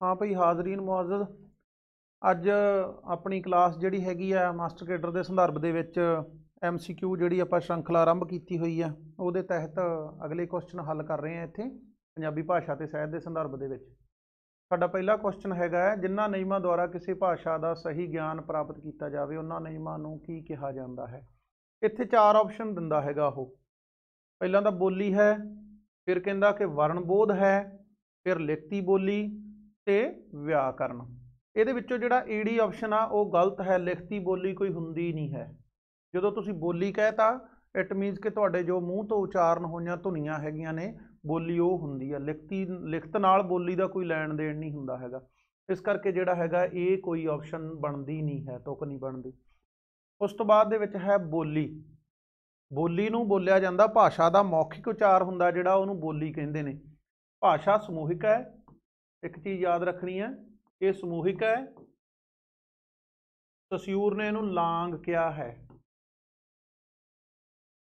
हाँ भाई हाਜ਼रीन मुअज़्ज़ज़, अज अपनी क्लास जिहड़ी हैगी आ मास्टर केडर के संदर्भ दे विच MCQ जिहड़ी आपां श्रृंखला आरंभ की हुई है उहदे तहत अगले क्वेश्चन हल कर रहे हैं इत्थे पंजाबी भाषा ते साहित्य के संदर्भ दे विच। साडा पहला क्वेश्चन हैगा जिन्हां नियमां द्वारा किसी भाषा का सही ज्ञान प्राप्त किया जाए उन्हां नियमां नूं की कहा जाता है। इत्थे चार ऑप्शन दिंदा हैगा ओह। पहला तो बोली है, फिर कहंदा कि वर्णबोध है, फिर लिखती बोली ते व्याकरण। ਇਹਦੇ ਵਿੱਚੋਂ ਜਿਹੜਾ ईडी ऑप्शन आ वो गलत है। लिखती बोली कोई हुंदी नहीं है। ਜਦੋਂ ਤੁਸੀਂ ਬੋਲੀ ਕਹਿਤਾ इट मीनस कि ਤੁਹਾਡੇ जो ਮੂੰਹ ਤੋਂ ਉਚਾਰਨ ਹੋਈਆਂ ਧੁਨੀਆਂ ਹੈਗੀਆਂ ਨੇ ਬੋਲੀ ਉਹ ਹੁੰਦੀ ਆ। ਲਿਖਤ ਨਾਲ ਬੋਲੀ ਦਾ ਕੋਈ ਲੈਣ ਦੇਣ ਨਹੀਂ ਹੁੰਦਾ ਹੈਗਾ। ਇਸ ਕਰਕੇ ਜਿਹੜਾ ਹੈਗਾ ਇਹ ਕੋਈ ਆਪਸ਼ਨ ਬਣਦੀ ਨਹੀਂ ਹੈ, ਤੁਕ ਨਹੀਂ ਬਣਦੀ। ਉਸ ਤੋਂ ਬਾਅਦ ਦੇ ਵਿੱਚ ਹੈ ਬੋਲੀ। ਬੋਲੀ ਨੂੰ ਬੋਲਿਆ ਜਾਂਦਾ, ਭਾਸ਼ਾ ਦਾ ਮੌਖਿਕ ਉਚਾਰ ਹੁੰਦਾ ਜਿਹੜਾ ਉਹਨੂੰ ਬੋਲੀ ਕਹਿੰਦੇ ਨੇ। ਭਾਸ਼ਾ ਸਮੂਹਿਕ ਹੈ, ਇੱਕ ਚੀਜ਼ ਯਾਦ ਰੱਖਣੀ ਹੈ, ये समूहिक है। सस्यूर ने इनू लांग किया है।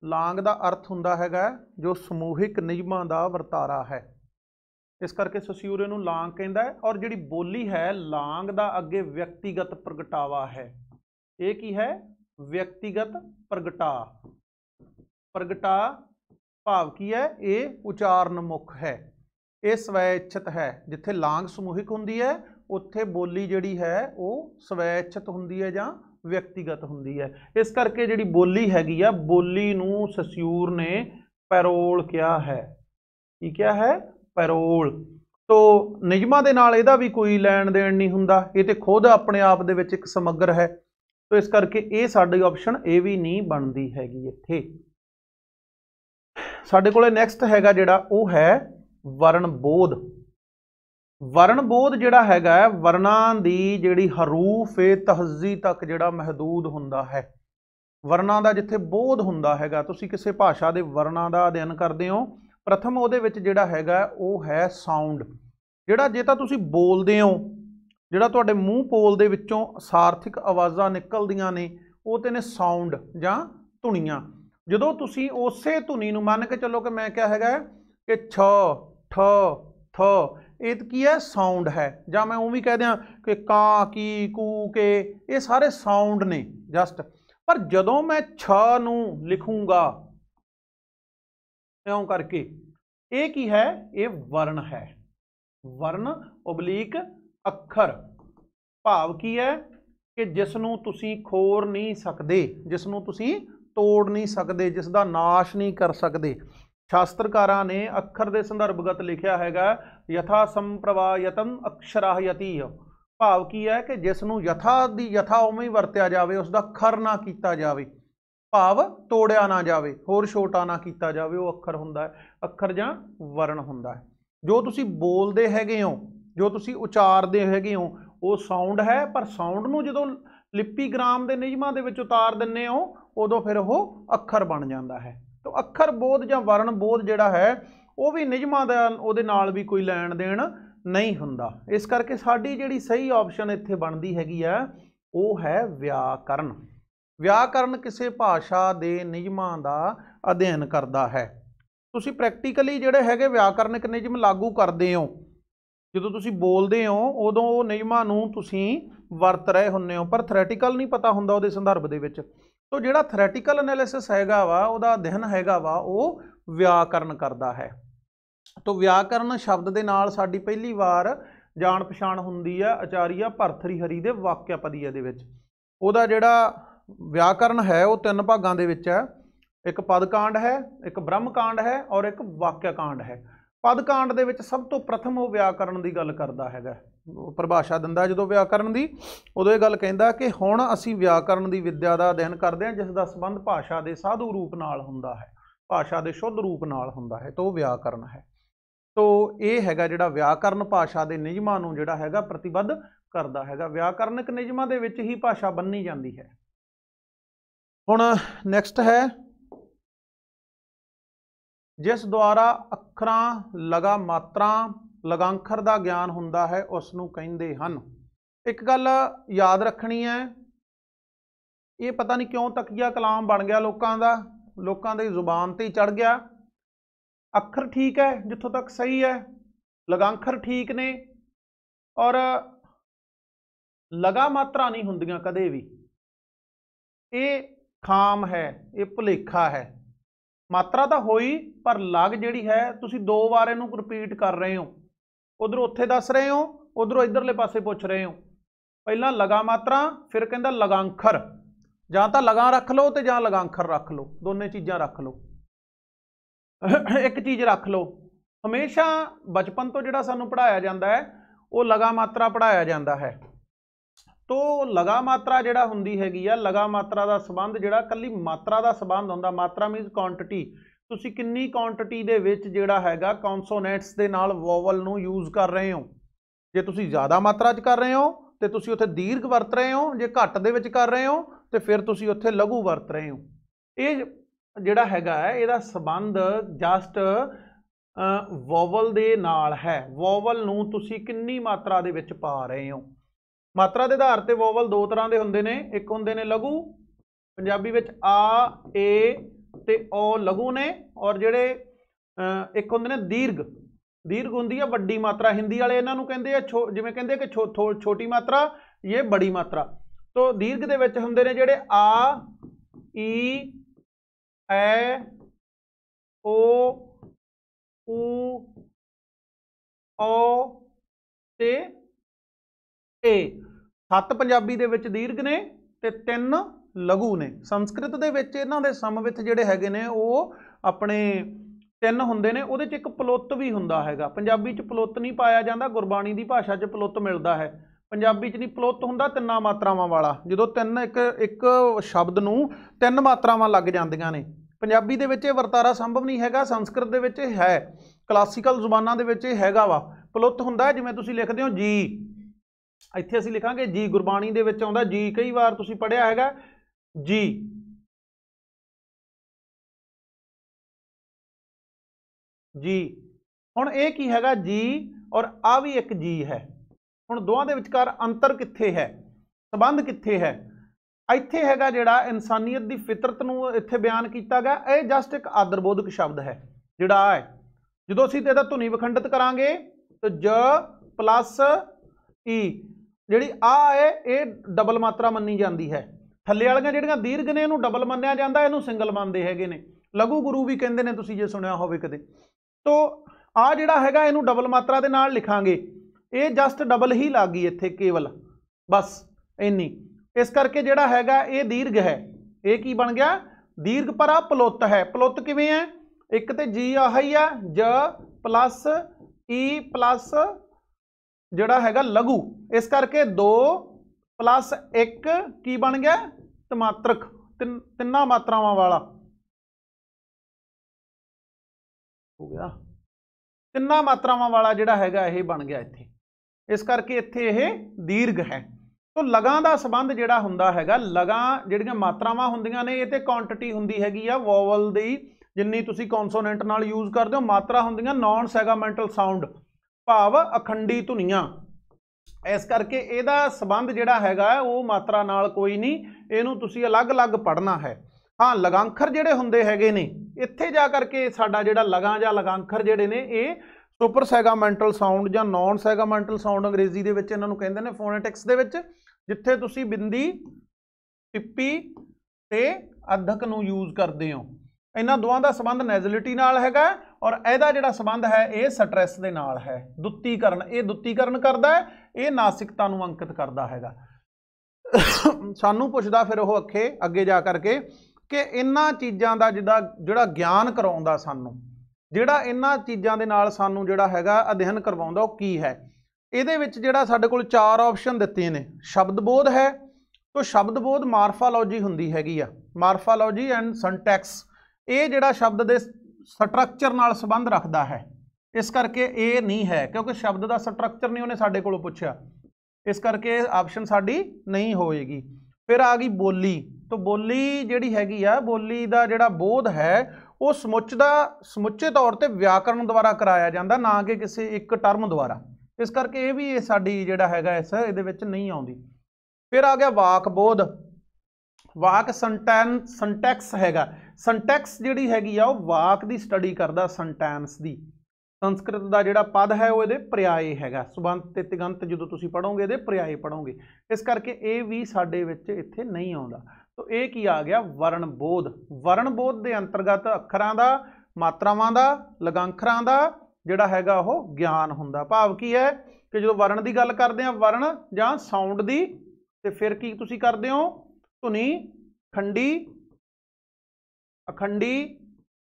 लांग का अर्थ हुंदा हैगा जो समूहिक नियमां दा वर्तारा है। इस करके सस्यूर इनू लांग कहंदा है। और जिहड़ी बोली है लांग दा अगे व्यक्तिगत प्रगटावा है। ये की है? व्यक्तिगत प्रगटा। प्रगटा भाव की है? ये उचारण मुख है, ये स्वैच्छित है। जिथे लांग समूहिक हुंदी है उत्थे बोली जिहड़ी है वो स्वैच्छित हुंदी है जां व्यक्तिगत हुंदी है। इस करके जिहड़ी बोली हैगी आ, बोली नूं सस्यूर ने पैरोल किया है। की क्या है? पैरोल। तो नियमां दे नाल इहदा भी कोई लैण देण नहीं हुंदा, ये ते खुद अपने आप दे विच एक समग्र है। तो इस करके ये साडी ऑप्शन ये भी नहीं बनदी हैगी। इत्थे साडे कोले नैक्सट हैगा जिहड़ा वो है वर्णबोध। वर्णबोध जिहड़ा हैगा वर्णां दी जिहड़ी हरूफ ए तहज़ी तक जिहड़ा महदूद हुंदा है। वर्णां दा जिथे बोध हुंदा हैगा, तुसीं किसी भाषा दे वर्णां दा अध्ययन करदे हो, प्रथम उहदे विच जिहड़ा हैगा वो है साउंड। जिहड़ा जे तां तुसीं बोलदे हो, जिहड़ा तुहाडे मूँह पोल दे विच्चों सारथिक आवाज़ां निकलदियां ने वो ते ने साउंड जां धुनियां। जदों तुसीं उसे धुनी नूं मंन के चलो कि मैं क्या हैगा कि छ ठ थ, ये की है? साउंड है। जां मैं उवें कह दियां कि कां की कू के, ये सारे साउंड ने जस्ट। पर जदों मैं छ नूं लिखूंगा इउं करके, ये की है? ये वर्ण है। वर्ण ओबलीक अखर। भाव की है कि जिसनूं तुसीं खोर नहीं सकदे, जिसनूं तुसीं तोड़ नहीं सकदे, जिसका नाश नहीं कर सकदे। शास्त्रकारां ने अखर के संदर्भगत लिखा हैगा यथा संप्रवायतन अक्षराहयति। भाव की है कि जिसनूं यथा दी यथा उवें ही वरत्या जाए, उसका खर ना किया जाए, भाव तोड़िया ना जाए, होर छोटा ना किया जाए, वो अखर हुंदा है। अखर जां वर्ण हुंदा है। जो तुसीं बोलदे हैगे हो, जो तुसीं उचारदे हैगे हो, वो साउंड है। पर साउंड नूं जदों लिपिग्राम के नियमां दे विच उतार दिंदे हो उदों फिर वो अखर बन जाता है। तो अखर बोध या वर्ण बोध जिहड़ा है वो भी नियमां दा उहदे नाल भी कोई लैण देण नहीं हुंदा। इस करके साडी जिहड़ी सही ऑप्शन इत्थे बनदी हैगी आ वो है व्याकरण। व्याकरण किसी भाषा के नियमां दा अध्ययन करता है। तुसीं प्रैक्टिकली जिहड़े हैगे व्याकरणिक नियम लागू करदे हो, जदों तुसीं बोलदे हो उदों वो नियमां नूं तुसीं वरत रहे हुंदे हो, पर थ्रैटिकल नहीं पता हुंदा उहदे संदर्भ दे विच। तो जिहड़ा थ्रैटिकल एनालिसिस हैगा वा उहदा अध्ययन हैगा वा वो व्याकरण करता है। तो व्याकरण शब्द के नाल साडी पहली बार जान पछाण हुंदी है आचार्य भरथरीहरि दे वाक्यपदीय दे विच। उहदा जिहड़ा व्याकरण है वो तीन भागां दे विच है। एक पदकांड है, एक ब्रह्मकांड है और एक वाक्यकांड है। पदकांड दे विच सब तो प्रथम वो व्याकरण की गल करता हैगा, परिभाषा दिंदा जदों व्याकरण की, उदों ये गल कहंदा कि हुण असीं व्याकरण की विद्या का अध्ययन करते हैं जिसका संबंध भाषा के साधु रूप नाल हुंदा है, भाषा के शुद्ध रूप नाल हुंदा है, तो व्याकरण है। तो ये हैगा जिहड़ा व्याकरण भाषा के नियमां नूं जिहड़ा हैगा प्रतिबद्ध करता हैगा। व्याकरणिक नियमां दे विच ही भाषा बन्नी जाती है। हुण नैक्सट है जिस द्वारा अखरां लगा मात्रां लगांखर का ज्ञान हुंदा है उसनूं कहिंदे हन। एक गल याद रखनी है, ये पता नहीं क्यों तकिया कलाम बन गया लोकां दी जुबान ते चढ़ गया। अखर ठीक है जिथों तक सही है, लगांखर ठीक ने, और लगा मात्रा नहीं हुंदियां कदे भी, ये खाम है, ये भुलेखा है। मात्रा तो होई पर लग जिहड़ी है तुसीं दो बार इहनूं रिपीट कर रहे हो, उधरों उत्थे दस रहे हो, उधरों इधरले पासे पुछ रहे हो। पहला लगा मात्रा, फिर कहंदा लगांखर, जां तां लगा रख लो ते जां लगांखर रख लो, दोने चीज़ां रख लो। एक चीज़ रख लो, हमेशा बचपन तो जिहड़ा सानूं पढ़ाया जाता है वो लगा मात्रा पढ़ाया जाता है। तो लगा मात्रा जिहड़ा हुंदी हैगी आ, लगा मात्रा का संबंध जिहड़ा कल्ली मात्रा का संबंध हुंदा। मात्रा मीनस क्वांटिटी, तुसीं किन्नी क्वांटिटी दे विच जिहड़ा हैगा कॉन्सोनेंट्स दे नाल वोवल नूं यूज़ कर रहे हो। जे तुसीं ज़्यादा मात्रा च कर रहे हो तो तुसीं उत्थे दीर्घ वरत रहे हो, जे घट दे विच कर रहे हो तो फिर तुसीं उत्थे लघु वरत रहे हो। ये जिहड़ा हैगा इहदा संबंध जस्ट वोवल दे नाल है। वोवल नूं तुसीं किन्नी मात्रा दे विच पा रहे हो। मात्रा के आधार पर वोवल दो तरह के होंदे ने, एक होंदे ने लघु, पंजाबी विच आ ए ते ओ लघु ने, और जिहड़े एक होंदे ने दीर्घ। दीर्घ हुंदी है वड्डी मात्रा, हिंदी वाले इन्हां नूं कहंदे आ जिवें कहंदे कि छोटी मात्रा, ये बड़ी मात्रा। तो दीर्घ दे विच हुंदे ने जिहड़े आ ई ऐ ओ ऊ औ ते ए। 7 पंजाबी दे विच दीर्घ ने ते 3 लघु ने। संस्कृत दे विच इन्हां दे समवित जिहड़े हैगे ने वो अपने 3 हुंदे ने। उहदे च एक पलुत्त भी हुंदा हैगा। पंजाबी च पलुत्त नहीं पाया जाता, गुरबाणी की भाषा च पलुत्त मिलता है। पंजाबी च नहीं पलुत्त हुंदा, 3 मात्रावां वाला। जदों 3 एक शब्द नूं 3 मात्रावां लग जांदियां ने। पंजाबी दे विच वरतारा संभव नहीं हैगा, संस्कृत दे विच है, क्लासिकल जुबानां दे विच हैगा वा। पलुत्त हुंदा जिवें तुसीं लिखदे हो जी, इत्थे असीं लिखांगे जी, गुरबाणी दे विच आउंदा जी, कई बार तुसीं पढ़िया हैगा जी। जी हुण ये की हैगा जी, और आ भी एक जी है। हुण दोवां दे विचकार अंतर कित्थे है, संबंध कित्थे है? इत्थे हैगा जिहड़ा इंसानियत दी फितरत नूं इत्थे बयान कीता गया। ये जस्ट एक आदरबोधक शब्द है जिहड़ा आ है। जदों असीं इहदा धुनी विखंडित करांगे तो ज प्लस ई, जिहड़ी आ है ये डबल मात्रा मन्नी जाती है। थल्ले वालियां जिहड़ियां दीर्घ ने इहनूं डबल मन्निया जांदा, इहनूं सिंगल मनदे हैगे ने। लघु गुरु भी कहंदे ने, तुसीं जे सुनिया होवे कदे। तो आ जिहड़ा हैगा इहनूं डबल मात्रा दे नाल लिखांगे, ये जस्ट डबल ही लग गई इत्थे, केवल बस इन्नी। इस करके जिहड़ा हैगा ये दीर्घ है। ये की बन गया? दीर्घ, पर आ पलुत्त है। पलुत्त किवें है? एक तो जी आही है, ज प्लस ई प्लस जिहड़ा हैगा लघु, इस करके 2 प्लस 1 की बन गया? तमात्रक, तिन्ना मात्रावां वाला हो गया। तिन्ना मात्रावां वाला जिहड़ा हैगा यह बन गया इत्थे। इस करके इत्थे यह दीर्घ है। तो लगां दा संबंध जिहड़ा हुंदा हैगा, लगां जिहड़ियां मात्रावां हुंदियां ने, ये ते क्वांटिटी हुंदी हैगी आ वोवल दी, जिन्नी तुसीं कॉन्सोनेंट नाल यूज़ करदे हो। मात्रा हुंदियां नॉन सैगामेंटल साउंड, भाव अखंडी धुनियां। इस करके इहदा संबंध जिहड़ा हैगा वो मात्रा नाल कोई नहीं, इहनूं तुसीं अलग अलग पढ़ना है। हाँ, लगांखर जिहड़े हुंदे हैगे ने, इत्थे जा करके साडा जिहड़ा लगां जां लगांखर जिहड़े ने ये सुपर सैगामेंटल साउंड जां नॉन सैगामेंटल साउंड अंग्रेजी दे विच इन्हां नूं कहंदे ने फोनैटिक्स दे विच, जिथे तुसीं बिंदी टिप्पी ते अद्धक नूं यूज़ करदे हो। इन्हां दोवां दा संबंध नैज़लिटी नाल हैगा, और इहदा जिहड़ा संबंध है ये स्ट्रैस दे नाल है। दुत्तीकरण, ये दुत्तीकरण करदा है, ये नासिकता नूं अंकित करदा हैगा। सानूं पुछदा फिर वो अगे जा करके कि इन्हां चीज़ां दा जिहड़ा ज्ञान करवाउंदा सानूं, जिहड़ा इन्हां चीज़ां दे नाल सानूं जिहड़ा हैगा अध्ययन करवाउंदा वो की है। इहदे विच जिहड़ा साडे कोल 4 ऑप्शन दित्ते ने। शब्दबोध है, तो शब्दबोध मार्फालॉजी हुंदी हैगी आ, मार्फालॉजी एंड सिंटैक्स। ये जिहड़ा शब्द दे स्ट्रक्चर नाल संबंध रखदा है, इस करके ये नहीं है, क्योंकि शब्द का स्ट्रक्चर नहीं उन्हें साडे कोलों पुछया, इस करके ऑप्शन साडी नहीं होएगी। फिर आ गई बोली। तो बोली जिहड़ी हैगी आ, बोली दा जिहड़ा बोध है वो समुचे तौर पर व्याकरण द्वारा कराया जाता, ना कि किसी एक टर्म द्वारा। इस करके ये भी साडी जिहड़ा हैगा इस इहदे विच नहीं आउंदी। फिर आ गया वाक बोध। वाक संटैक्स हैगा। संटैक्स जिहड़ी हैगी आ वो वाक की स्टडी करदा, संटैंस की। संस्कृत का जिहड़ा पद है वो इहदे पर्याय हैगा, सुबंत ते तिगंत जो तुसीं पढ़ोगे इहदे पर्याय पढ़ोगे, इस करके ये भी साडे विच इत्थे नहीं आउंदा। तो ये की आ गया वर्णबोध। वर्णबोध के अंतर्गत अखरां दा, मात्रावां दा, लगांखरां दा जिहड़ा हैगा वो ज्ञान हुंदा। भाव की है कि जो वर्ण की गल करते हैं, वर्ण जां साउंड की, तो फिर की तुसीं करदे हो, धुनी खंडी, अखंडी,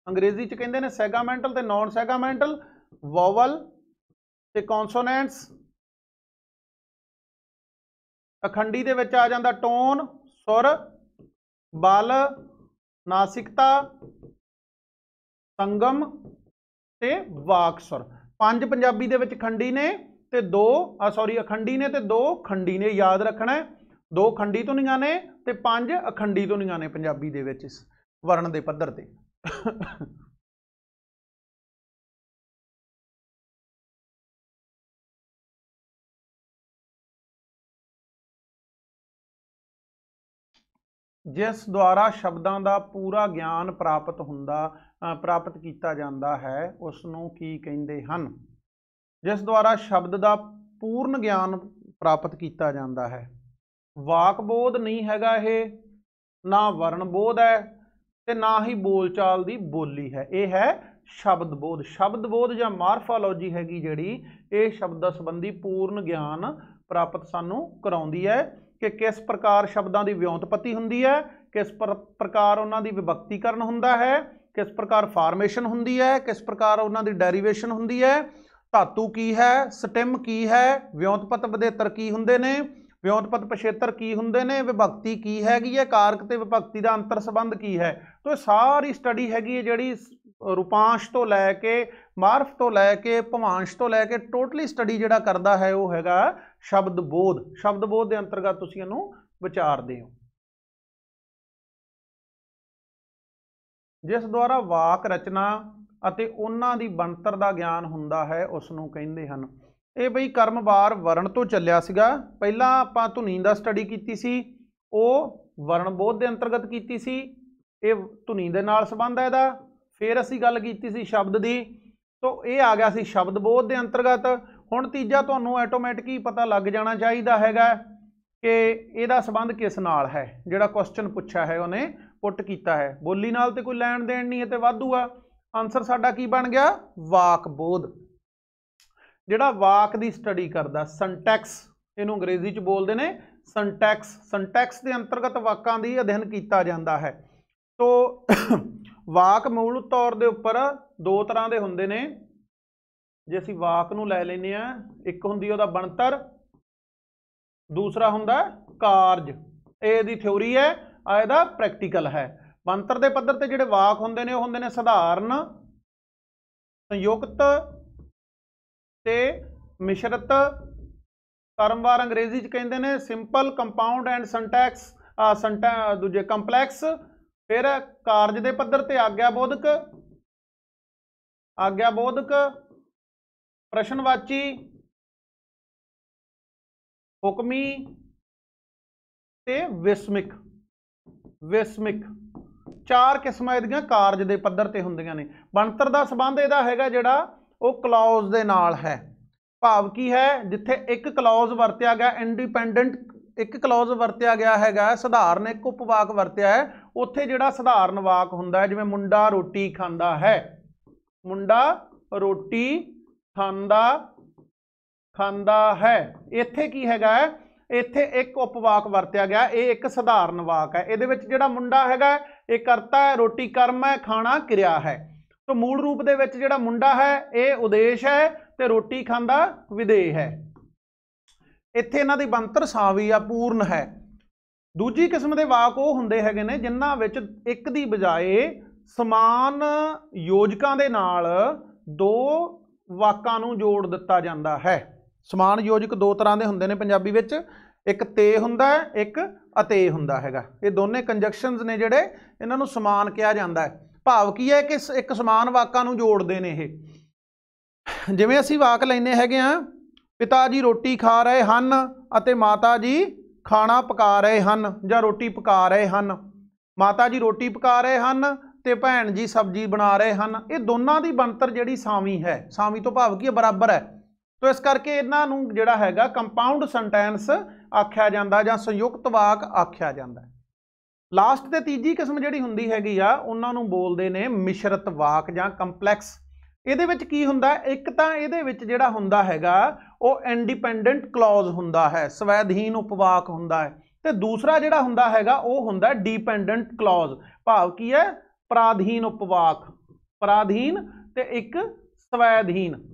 अंग्रेजी च कहते हैं सैगामेंटल ते नॉन सैगामेंटल, वोवल ते कॉन्सोनेंट्स। अखंडी दे विच आ जांदा टोन, सुर, बल, नासिकता, संगम ते वाक सुर। 5 पंजाबी दे विच खंडी ने ते 2 अखंडी ने ते 2 खंडी ने, याद रखना है। 2 खंडी धुनियां ने ते 5 अखंडी धुनियां ने पंजाबी दे विच इस वर्ण दे पद्धर ते। जिस द्वारा शब्दों का पूरा ज्ञान प्राप्त किया जाता है उसनों की कहते हैं। जिस द्वारा शब्द का पूर्ण ज्ञान प्राप्त किया जाता है। वाकबोध नहीं हैगा ये, ना वर्णबोध है ते ना ही बोलचाल की बोली है, ये है शब्दबोध। शब्दबोध या मार्फोलॉजी हैगी जिहड़ी, ये शब्द संबंधी पूर्ण ज्ञान प्राप्त सानू कराउंदी है कि किस प्रकार शब्दों की व्योंतपति हुंदी है, किस प्रकार उन्हां दी विभक्तिकरण हुंदा है, किस प्रकार फार्मेशन हुंदी है, किस प्रकार उन्हां दी डेरीवेशन हुंदी है, धातु की है, स्टेम की है, व्योंतपत विधेतर की हुंदे ने, व्योंतपत पिछेतर की हुंदे ने, विभक्ति की हैगी है, कारक ते विभक्ति का अंतर संबंध की है। तो सारी स्टडी हैगी है जिहड़ी रूपांश तो लैके मार्फ तो लैके भवांश तो लैके टोटली स्टडी जिहड़ा करदा है वो हैगा शब्दबोध। शब्दबोध के अंतर्गत तुसीं इहनूं विचारदे हो। जिस द्वारा वाक रचना अते उन्हां दी बनतर दा ज्ञान हुंदा है उसनूं कहंदे हन। ये बई कर्मवार वर्ण तो चलिया सीगा। पहला आपां धुनी दा स्टडी कीती सी, वो वर्णबोध के अंतर्गत कीती सी, ये धुनी दे नाल संबंध है इहदा। फिर असीं गल कीती सी शब्द दी, तो ये आ गया सी शब्दबोध के अंतर्गत। हुण तीजा तुहानूं ऑटोमैटिक ही पता लग जाना चाहिए हैगा कि इहदा संबंध किस नाल है। जिहड़ा क्वेश्चन पुछा है उन्हें पुट कीता है, बोली नाल ते कोई लैण देण नहीं है ते वाधू आ। आंसर साडा की बन गया, वाकबोध। जिहड़ा वाक की स्टडी करदा, संटैक्स इहनूं अंग्रेजी च बोलदे ने संटैक्स। संटैक्स के अंतर्गत वाकां दी अध्ययन किया जाता है। तो वाक मूल तौर के उपर 2 तरह के हुंदे ने। जे असीं वाक नूं लै लैंदे आ, एक हुंदी उहदा बनतर, दूसरा हुंदा कारज। इहदी थ्योरी है, इहदा प्रैक्टिकल है। बनतर के पद्धर ते जिहड़े वाक हुंदे ने, हुंदे ने सधारण, संयुक्त ते मिश्रित। क्रमवार अंग्रेजी च कहंदे ने सिंपल, कंपाउंड एंड संटैक्स दूजे कंपलैक्स। फिर कारज के पद्धर ते आग्याबोधक, प्रश्नवाची, हुक्मी ते विस्मिक। 4 किस्मां इहदियां कारज के पद्धर ते हुंदियां ने। बनतर का संबंध इहदा हैगा जिहड़ा वो क्लॉज दे नाल है। भाव की है, जिथे एक क्लॉज वरत्या गया इंडिपेंडेंट, एक क्लॉज वरत्या गया हैगा, सधारण एक उपवाक वरत्या है, उत्थे जिहड़ा सधारण वाक हुंदा है, जिवें मुंडा रोटी खांदा है, मुंडा रोटी खांदा है। इत्थे की हैगा, इत्थे एक उपवाक वरत्या गया, ये एक सधारण वाक है। इहदे विच जिहड़ा मुंडा हैगा ये करता है, रोटी कर्म है, खाना क्रिया है। तो मूल रूप दे विच जिहड़ा मुंडा है ये उदेश है ते रोटी खांदा विदेह है। इत्थे इन्हां दी बनतर सावी आ, पूर्ण है। दूजी किस्म के वाक वो हुंदे हैगे ने जिन्हां विच एक दी बजाए समान योजकां दे नाल 2 वाकां नूं जोड़ दिता जांदा है। समान योजक 2 तरह के हुंदे ने पंजाबी विच, एक ते हुंदा है, एक अते हुंदा हैगा। ये दोने कंजक्शनस ने जिहड़े इन्हां नूं समान कहा जांदा है। भाव की है कि एक समान वाकां नूं जोड़दे ने ये। जिवें असीं वाक लैने हैगे आ, पिता जी रोटी खा रहे हन अते माता जी खाना पका रहे हन, जां रोटी पका रहे हन। माता जी रोटी पका रहे हन ਤੇ ਭੈਣ ਜੀ ਸਬਜ਼ੀ ਬਣਾ ਰਹੇ ਹਨ, ਇਹ ਦੋਨਾਂ ਦੀ ਬਣਤਰ ਜਿਹੜੀ ਸਾਵੀਂ ਹੈ, ਸਾਵੀਂ ਤੋਂ ਭਾਵ ਕੀ ਹੈ, ਬਰਾबर है। तो इस करके इन्हां नूं जिहड़ा हैगा कंपाउंड सेंटेंस आख्या जांदा जां संयुक्त वाक आख्या जांदा। लास्ट ते तीजी किस्म जिहड़ी हुंदी हैगी आ उन्हां नूं बोलदे ने मिश्रित वाक जां कंपलैक्स। इहदे विच की हुंदा, एक तां इहदे विच जिहड़ा हुंदा हैगा ओह इंडिपेंडेंट क्लॉज हुंदा है, स्वैधीन उपवाक हुंदा है, ते दूसरा जिहड़ा हुंदा हैगा ओह हुंदा डिपेंडेंट क्लॉज, भाव की है पराधीन उपवाक, पराधीन ते एक स्वैधीन।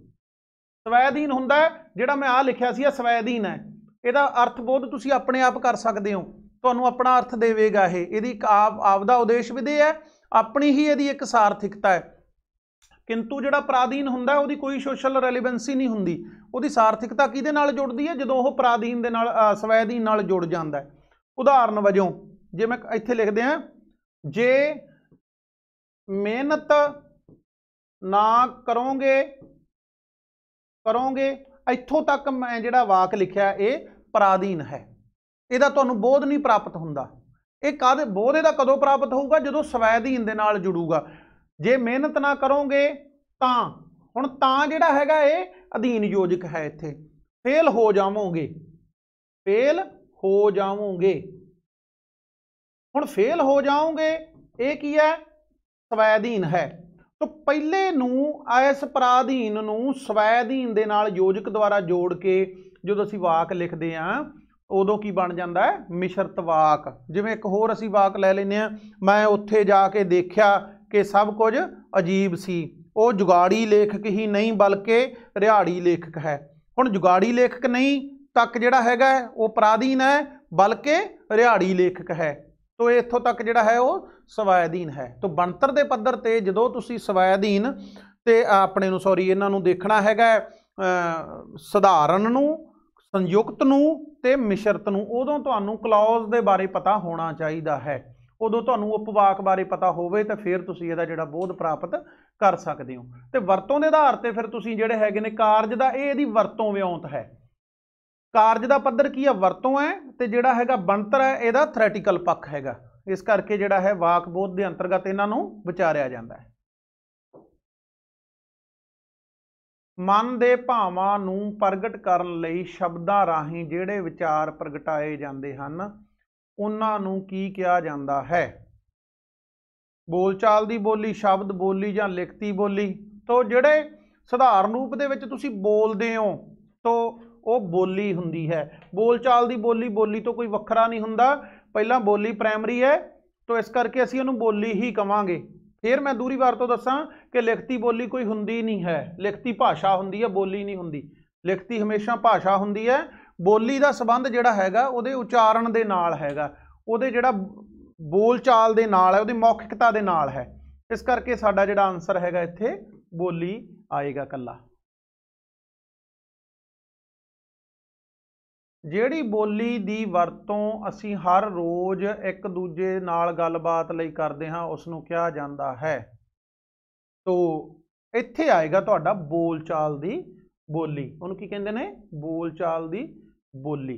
स्वैधीन हुंदा है जिहड़ा मैं आ लिखिया सी स्वैधीन है, इहदा अर्थबोध तुसीं अपने आप कर सकदे हो, तुहानूं अपना अर्थ देवेगा ये, इहदी एक आपदा उद्देश विधि है, अपनी ही इहदी एक सार्थिकता है। किंतु जिहड़ा पराधीन हुंदा है उहदी कोई सोशल रेलीवेंसी नहीं हुंदी, उहदी सार्थिकता किहदे नाल जुड़दी है, जदों ओह पराधीन दे नाल स्वैधीन नाल जुड़ जांदा है। उदाहरण वजों जे मैं इत्थे लिखदे हां, जे मेहनत ना करोगे करोगे, इत्थों तक मैं जिहड़ा वाक लिखिया ये पराधीन है, इहदा तुहानूं बोध नहीं प्राप्त हुंदा। ये काहदे बोध इहदा कदों प्राप्त होऊगा, जदों स्वैधीन दे नाल जुड़ूगा। जे मेहनत ना करोगे तां, हुण तां जिहड़ा हैगा ये अधीन योजक है, इत्थे फेल हो जावोगे, फेल हो जावोगे। हुण फेल हो जाओगे ये की है, स्वैधीन है। तो पहले नूं इस पराधीन नूं स्वैधीन दे नाल योजक द्वारा जोड़ के जो असीं वाक लिखते हैं उदों की बन जाता है मिश्रित वाक। जिवें एक होर असीं वाक लै लैंदे हां, मैं उत्थे जाके देखा कि सब कुछ अजीब सी, वो जुगाड़ी लेखक ही नहीं बल्कि रिहाड़ी लेखक है। हुण जुगाड़ी लेखक नहीं तक जिहड़ा हैगा वो पराधीन है, बल्कि रिहाड़ी लेखक है, तो इत्थों तक जिहड़ा है वो स्वैधीन है। तो बनतर दे पद्धर ते जदों तुसीं स्वैधीन ते अपने नूं सॉरी इन्हां नूं देखना हैगा सधारण नूं, संयुक्त नूं ते मिश्रित नूं, उदों तुहानूं क्लॉज दे बारे पता होना चाहिदा है। उदों तुहानूं उपवाक बारे पता होवे ते फिर तुसीं इहदा जिहड़ा बोध प्राप्त कर सकदे हो। ते वरतों दे आधार ते फिर तुसीं जिहड़े हैगे ने कारज दा इह इहदी वरतों विਉਂਤ है। कारज का पद्धर की है, वरतों है, तो जिहड़ा हैगा बनतर है इहदा थ्रैटिकल पक्ष हैगा। इस करके जिहड़ा है वाक बोध के अंतर्गत इन्हां नूं विचारिया जांदा है। मन दे भावां नूं प्रगट करन लई शब्दां राहीं जिहड़े विचार प्रगटाए जांदे हन उन्हां नूं की किहा जांदा है। बोलचाल दी बोली, शब्द बोली जां लिखती बोली। तो जिहड़े सधारण रूप दे विच तुसीं बोलदे हो तो वो बोली हुंदी है। बोलचाल दी बोली, बोली तो कोई वखरा नहीं हुंदा, पहला बोली प्राइमरी है, तो इस करके असीं उहनूं बोली ही कवांगे। फिर मैं दूरी वार तो दसां कि लिखती बोली कोई हुंदी नहीं है, लिखती भाषा हुंदी है, बोली नहीं हुंदी। लिखती हमेशा भाषा हुंदी है, बोली का संबंध जिहड़ा हैगा उहदे उचारण दे नाल हैगा, उहदे जिहड़ा बोलचाल दे नाल है, उहदी मौखिकता दे नाल है। इस करके साडा जिहड़ा आंसर हैगा इत्थे बोली आएगा कल्ला। जिहड़ी बोली दी वरतों असीं हर रोज़ एक दूजे नाल गलबात लई करदे हां उसनूं कहा जांदा है। तो इत्थे आएगा तुहाडा बोलचाल दी बोली, उहनूं की कहिंदे ने, बोलचाल दी बोली।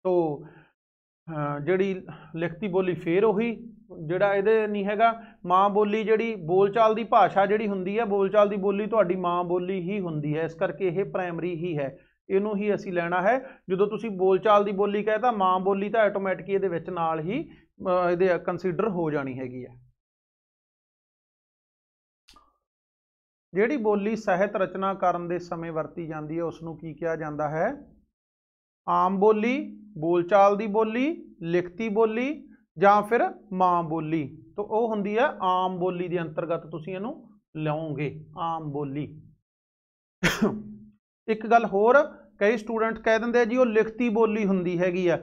तो जिहड़ी लिखती बोली फिर उही जिहड़ा इहदे नहीं हैगा, माँ बोली जिहड़ी बोलचाल दी भाषा जिहड़ी हुंदी है, बोलचाल दी बोली तुहाडी माँ बोली ही हुंदी है, इस करके यह प्राइमरी ही है। इनू ही असी लेना है। जो तुसी बोलचाल की बोली कहता माँ बोली तो आटोमैटिक ये नाल ही ये कंसीडर हो जानी हैगी है। जिहड़ी बोली ਸਾਹਿਤ रचना करन दे समय वरती जाती है उसनूं की कहा जाता है, आम बोली, बोलचाल की बोली, लिखती बोली जां फिर माँ बोली। तो वह हुंदी है आम बोली के अंतर्गत तुसीं इहनूं लाओगे, आम बोली। एक गल होर, कई स्टूडेंट कह देंगे जी वो लिखती बोली हुंदी हैगी है।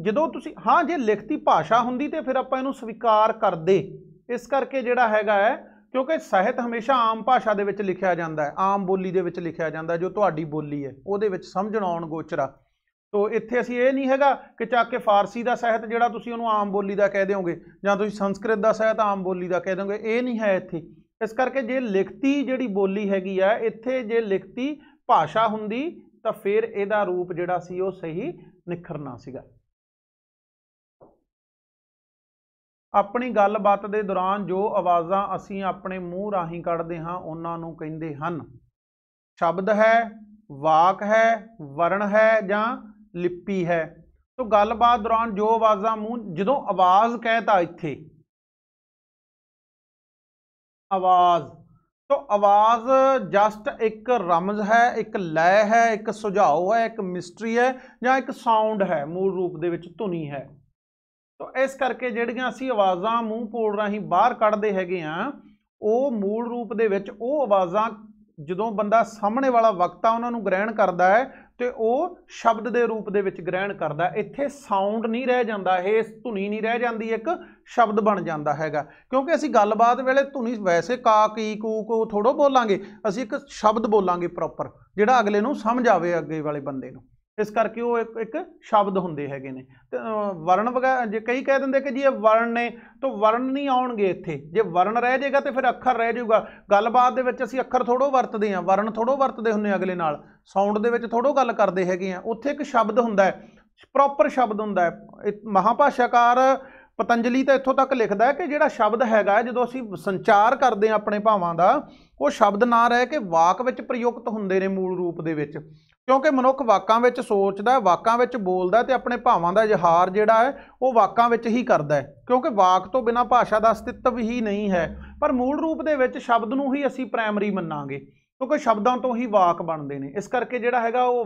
जदों तुसीं हाँ जे लिखती भाषा हुंदी तो फिर आपां इहनूं स्वीकार करदे। इस करके जिहड़ा हैगा है, क्योंकि ਸਾਹਿਤ हमेशा आम भाषा दे विच लिखिया जाता है, आम बोली दे विच लिखिया जाता है, जो तुहाडी बोली है उहदे विच समझण आउण गोचरा। तो इत्थे असीं ये नहीं हैगा कि चक के फारसी का ਸਾਹਿਤ जिहड़ा तुसीं उहनूं आम बोली का कह दोगे जां तुसीं संस्कृत का ਸਾਹਿਤ आम बोली का कह दोगे, ये नहीं है इत्थे। इस करके जे लिखती जिहड़ी बोली हैगी है, इत्थे जे लिखती भाषा हुंदी तो फिर इहदा रूप जिहड़ा सी वो सही निखरना सीगा। अपनी गलबात के दौरान जो आवाज़ां असीं अपने मूँह राहीं कढ़दे हां उन्हां नूं कहिंदे हन। शब्द है, वाक है, वर्ण है जां लिपि है। तो गलबात दौरान जो आवाज़ां मूँह जदों आवाज़ कहता इत्थे आवाज़, तो आवाज़ जस्ट एक रमज है, एक लय है, एक सुझाव है, एक मिस्ट्री है या एक साउंड है, मूल रूप दे विच धुनी है। तो इस करके जिहड़ियां असीं आवाज़ां मूँह पोल राहीं बाहर कढ़दे हैगे आ, वो मूल रूप दे विच वो आवाज़ां जदों बंदा सामने वाला वक्ता उन्हां नूं ग्रहण करदा है तो वह शब्द के रूप दे विच ग्रहण करदा है। इत्थे साउंड नहीं रह जांदा, ये धुनी नहीं रह जांदी, एक शब्द बन जाता हैगा। क्योंकि असीं गलबात वेले धुनी वैसे का की कू थोड़ो बोलांगे, असीं एक शब्द बोलांगे प्रॉपर जिहड़ा अगले नूं समझ आवे अगे वाले बंदे नूं। इस करके वो एक शब्द होंदे हैगे ने। वर्ण वगैरह जे कई कह देंगे कि जी ये वर्ण ने, तो वर्ण नहीं आउणगे इत्थे। जे वर्ण रह जाएगा तो फिर अखर रह जाऊगा। गलबात दे विच असीं अखर थोड़ो वरतदे हां, वर्ण थोड़ो वरतदे हुंदे अगले नाल, साउंड दे विच थोड़ो गल करदे हैगे आ। उत्थे एक शब्द हुंदा है, प्रॉपर शब्द हुंदा है। महाभाषाकार पतंजलि तो इत्थों तक लिखदा है कि जिहड़ा शब्द हैगा जदों असीं संचार करदे हां अपने भावां दा, वो शब्द ना रह के वाक विच प्रयुक्त हुंदे ने मूल रूप दे विच। क्योंकि मनुख वाकां विच सोचदा, वाकां विच बोलदा ते अपने भावां दा इजहार जिहड़ा है वो वाकां विच ही करदा है। क्योंकि वाक तो बिना भाषा दा अस्तित्व ही नहीं है। पर मूल रूप दे विच शब्द नूं ही असीं प्राइमरी मन्नांगे, क्योंकि शब्दां तो ही वाक बनदे ने। इस करके जिहड़ा हैगा वो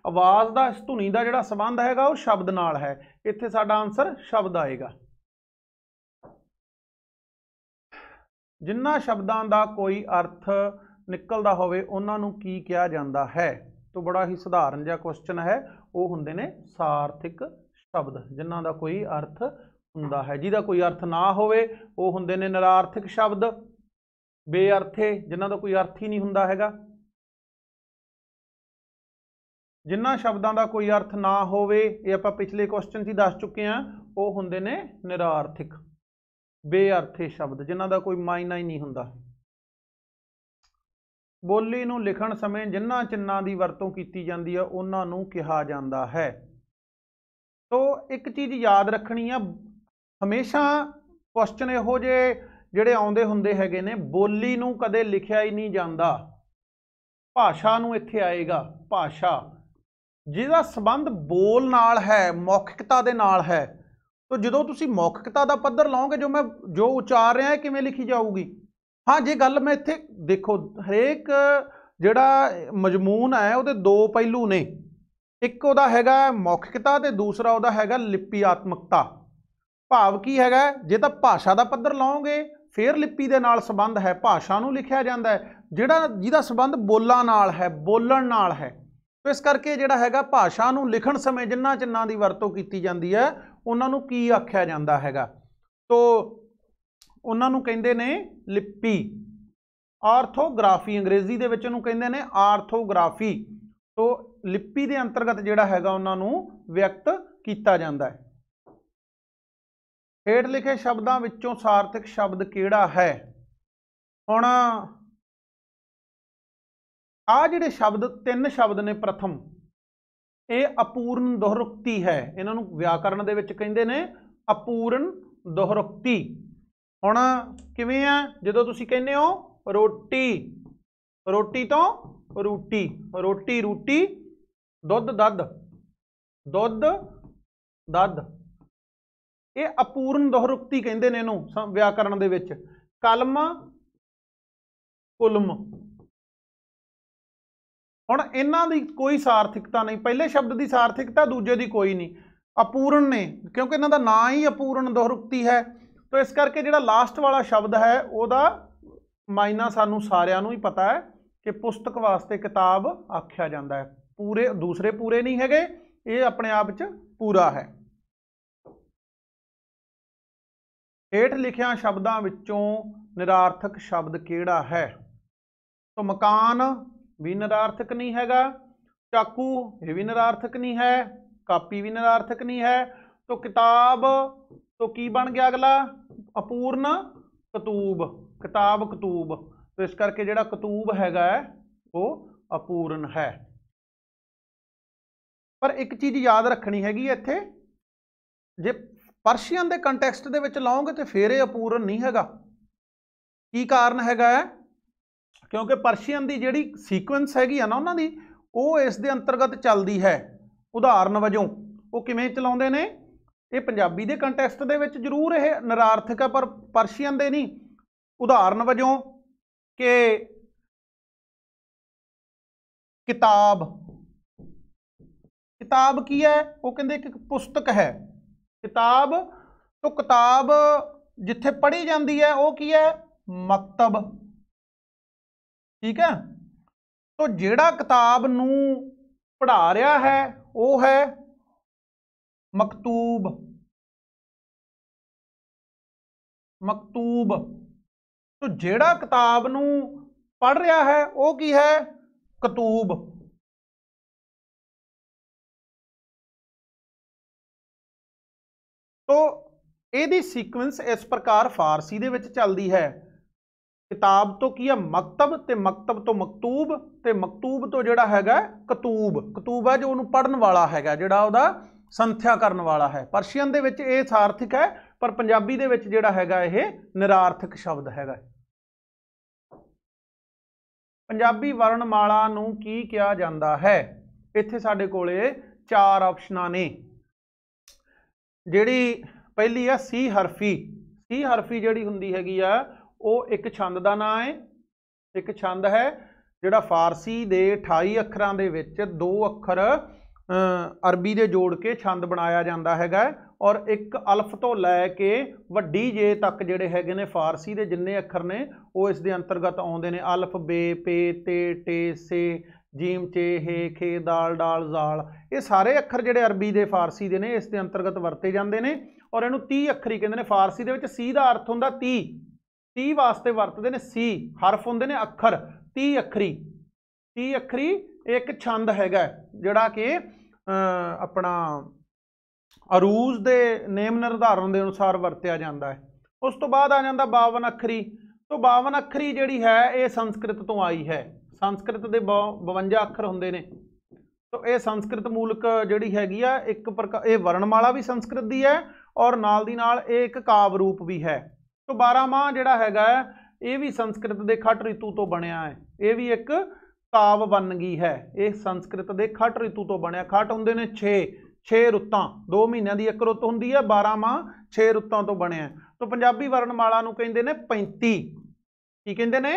आवाज़ दा, इस धुनी दा जिहड़ा संबंध हैगा वो शब्द नाल है। इत्थे साडा आंसर शब्द आएगा। जिन्हां शब्दां दा कोई अर्थ निकलदा होवे उन्हां नूं की कहा जांदा है? तो बड़ा ही सधारण जिहा क्वेश्चन है, वो हुंदे ने सार्थिक शब्द। जिन्हां दा कोई अर्थ हुंदा है, जिहदा कोई अर्थ ना होवे वो हुंदे ने निरार्थिक शब्द, बेअर्थे जिन्हां दा कोई अर्थ ही नहीं हुंदा हैगा। जिन्हां शब्दां दा कोई अर्थ ना होवे, ये आपां पिछले क्वेश्चन 'च ही दस चुके हैं, वो हुंदे ने निरार्थिक, बेअर्थे शब्द जिन्हां दा कोई मायना ही नहीं हुंदा। बोली नूं लिखण समय जिन्हां चिन्हां दी वरतों कीती जांदी है उन्हां नूं कहा जांदा है। तो एक चीज़ याद रखनी है, हमेशा क्वेश्चन इहो जे जिहड़े आउंदे हुंदे हैगे ने, बोली नूं कदे लिखिया ही नहीं जांदा, भाषा नूं इत्थे आएगा। भाषा जिहदा संबंध बोल नाल है, मौखिकता दे नाल है। तो जदों तुसीं मौखिकता दा पੱਧਰ लाओगे, जो उचार रहा है किवें लिखी जाऊगी। हाँ, जे गल मैं इत्थे देखो, हरेक जिहड़ा मजमून है उहदे दो पहलू ने, एक उहदा हैगा मौखिकता ते दूसरा उहदा हैगा लिपिआत्मकता। भाव की हैगा, जे तां भाषा दा पੱਧਰ लाओगे फिर लिपि दे नाल संबंध है, भाषा नूं लिखिया जांदा है। जिहदा संबंध बोलां नाल है, बोलण नाल है। तो इस करके जिहड़ा हैगा भाषा नूं लिखण समय जिन्हां चिन्हां दी वरतों कीती जांदी है उन्हां नूं की आखिया जांदा हैगा? तो उन्हां नूं कहिंदे ने लिपि। आर्थोग्राफी अंग्रेजी दे विच उहनूं कहिंदे ने आर्थोग्राफी। तो लिपि दे अंतर्गत जिहड़ा हैगा उन्हां नूं व्यक्त कीता जांदा है। हेठ लिखे शब्दां विचों सार्थक शब्द किहड़ा है? हुण आ जिहड़े शब्द, तीन शब्द ने, प्रथम ये अपूर्ण दोहरुक्ति है। इन्हां नूं व्याकरण दे विच कहिंदे ने अपूर्ण दोहरुक्ति। हुण किवें है, जदों तुसीं कहने हो रोटी, रोटी तो रूटी, रोटी रूटी, दुध दध, दुध दध, ये अपूर्ण दोहरुक्ति कहिंदे ने इहनूं व्याकरण दे विच। कलम कुलम। हुण इन्हां दी कोई सार्थिकता नहीं, पहले शब्द की सार्थिकता, दूजे की कोई नहीं, अपूर्ण ने, क्योंकि इन्हां दा नाम ही अपूर्ण दोहरुक्ति है। तो इस करके जिहड़ा लास्ट वाला शब्द है उहदा मायना सानू सारिआं नूं ही पता है कि पुस्तक वास्ते किताब आख्या जाता है। पूरे दूसरे पूरे नहीं हैगे, ये अपने आप च पूरा है। हेठ लिखिया शब्दां विचों निरार्थक शब्द किहड़ा है? तो मकान भी निरार्थक नहीं हैगा, चाकू ये भी निरार्थक नहीं है, कापी भी निरार्थक नहीं है। तो किताब तो की बन गया अगला? अपूर्ण कतूब, किताब कतूब। तो इस करके जिहड़ा कतूब हैगा वो अपूर्ण है। पर एक चीज़ याद रखनी हैगी इत्थे, जे परशियन के कंटैक्सट दे विच लाओगे तो फिर ये अपूर्ण नहीं हैगा। की कारण हैगा है, क्योंकि परशियन की जिहड़ी सीक्वेंस हैगी आ ना उन्हां दी, वो इस दे अंतर्गत चलदी है। उदाहरण वजों वो किवें चलाउंदे ने, ये पंजाबी के कंटैक्सट दे विच जरूर ये निरार्थक है पर परशियन दे नहीं। उदाहरण वजों कि किताब, किताब की है, वो कहते एक पुस्तक है किताब, तो किताब जिथे पढ़ी जाती है वो की है, मकतब। ठीक है, तो जिहड़ा किताब नूं पढ़ा रहा है वो है मकतूब। मकतूब, तो जिहड़ा किताब नूं पढ़ रहा है वो की है, कतूब। तो यदी सीक्वेंस इस प्रकार फारसी दे विच चलदी है, किताब तो की है मकतब, ते मकतब तो मकतूब, ते मकतूब तो जिहड़ा हैगा कतूब। कतूब है जो उन्होंने पढ़न वाला हैगा, जिहड़ा उहदा संथ्या करन वाला है। परशियन दे विच ये सार्थक है पर पंजाबी दे विच जिहड़ा हैगा ये निरार्थक शब्द हैगा। पंजाबी वर्णमाला नूं की कहा जाता है, इत्थे साडे कोले 4 ऑप्शनां ने। जिहड़ी पहली है सी हरफी। सी हरफी जिहड़ी हुंदी हैगी आ वो एक छंद का नाम है। एक छंद है जिहड़ा फारसी दे 28 अखरां दे विच 2 अखर अरबी दे जोड़ के छंद बनाया जाता हैगा, और एक अल्फ तो लैके वड्डी जे तक जिहड़े हैगे ने फारसी दे जिन्ने अखर ने वो इस दे अंतर्गत आउंदे ने। अल्फ बे पे ते टे से जीम चे हे खे दाल डाल जाल, ये सारे अखर जिहड़े अरबी दे फारसी दे ने इस दे अंतर्गत वरते जाते हैं, और इहनूं 30 अखरी कहंदे ने। फारसी दे विच सी दा अर्थ हुंदा 30 वास्ते वरतदे ने। सी हरफ हुंदे ने अखर 30 अखरी। 30 अखरी एक छंद हैगा जिहड़ा कि अपना अरूज दे नेम निर्धारण के अनुसार वरत्या जाता है। उस तो बाद आ जाता 52 अखरी। तो 52 अखरी जिहड़ी है ये संस्कृत तो आई है। संस्कृत के 52 अखर होंदे ने, तो ये संस्कृत मूलक जिहड़ी हैगी आ एक प्रकार, ये वर्णमाला भी संस्कृत दी है और नाल दी नाल एक काव्य रूप भी है। तो 12 माह जिहड़ा हैगा ये भी संस्कृत के खट ऋतु तो बनया है, ये भी एक काव्य बनगी है। ये संस्कृत के खट ऋतु तो बनया। खट हुंदे ने 6 रुत्तां, 2 महीनों की एक रुत हुंदी है, 12 माह 6 रुत्तां तो बनया। तो पंजाबी वर्णमाला नूं कहिंदे ने 35। की कहिंदे ने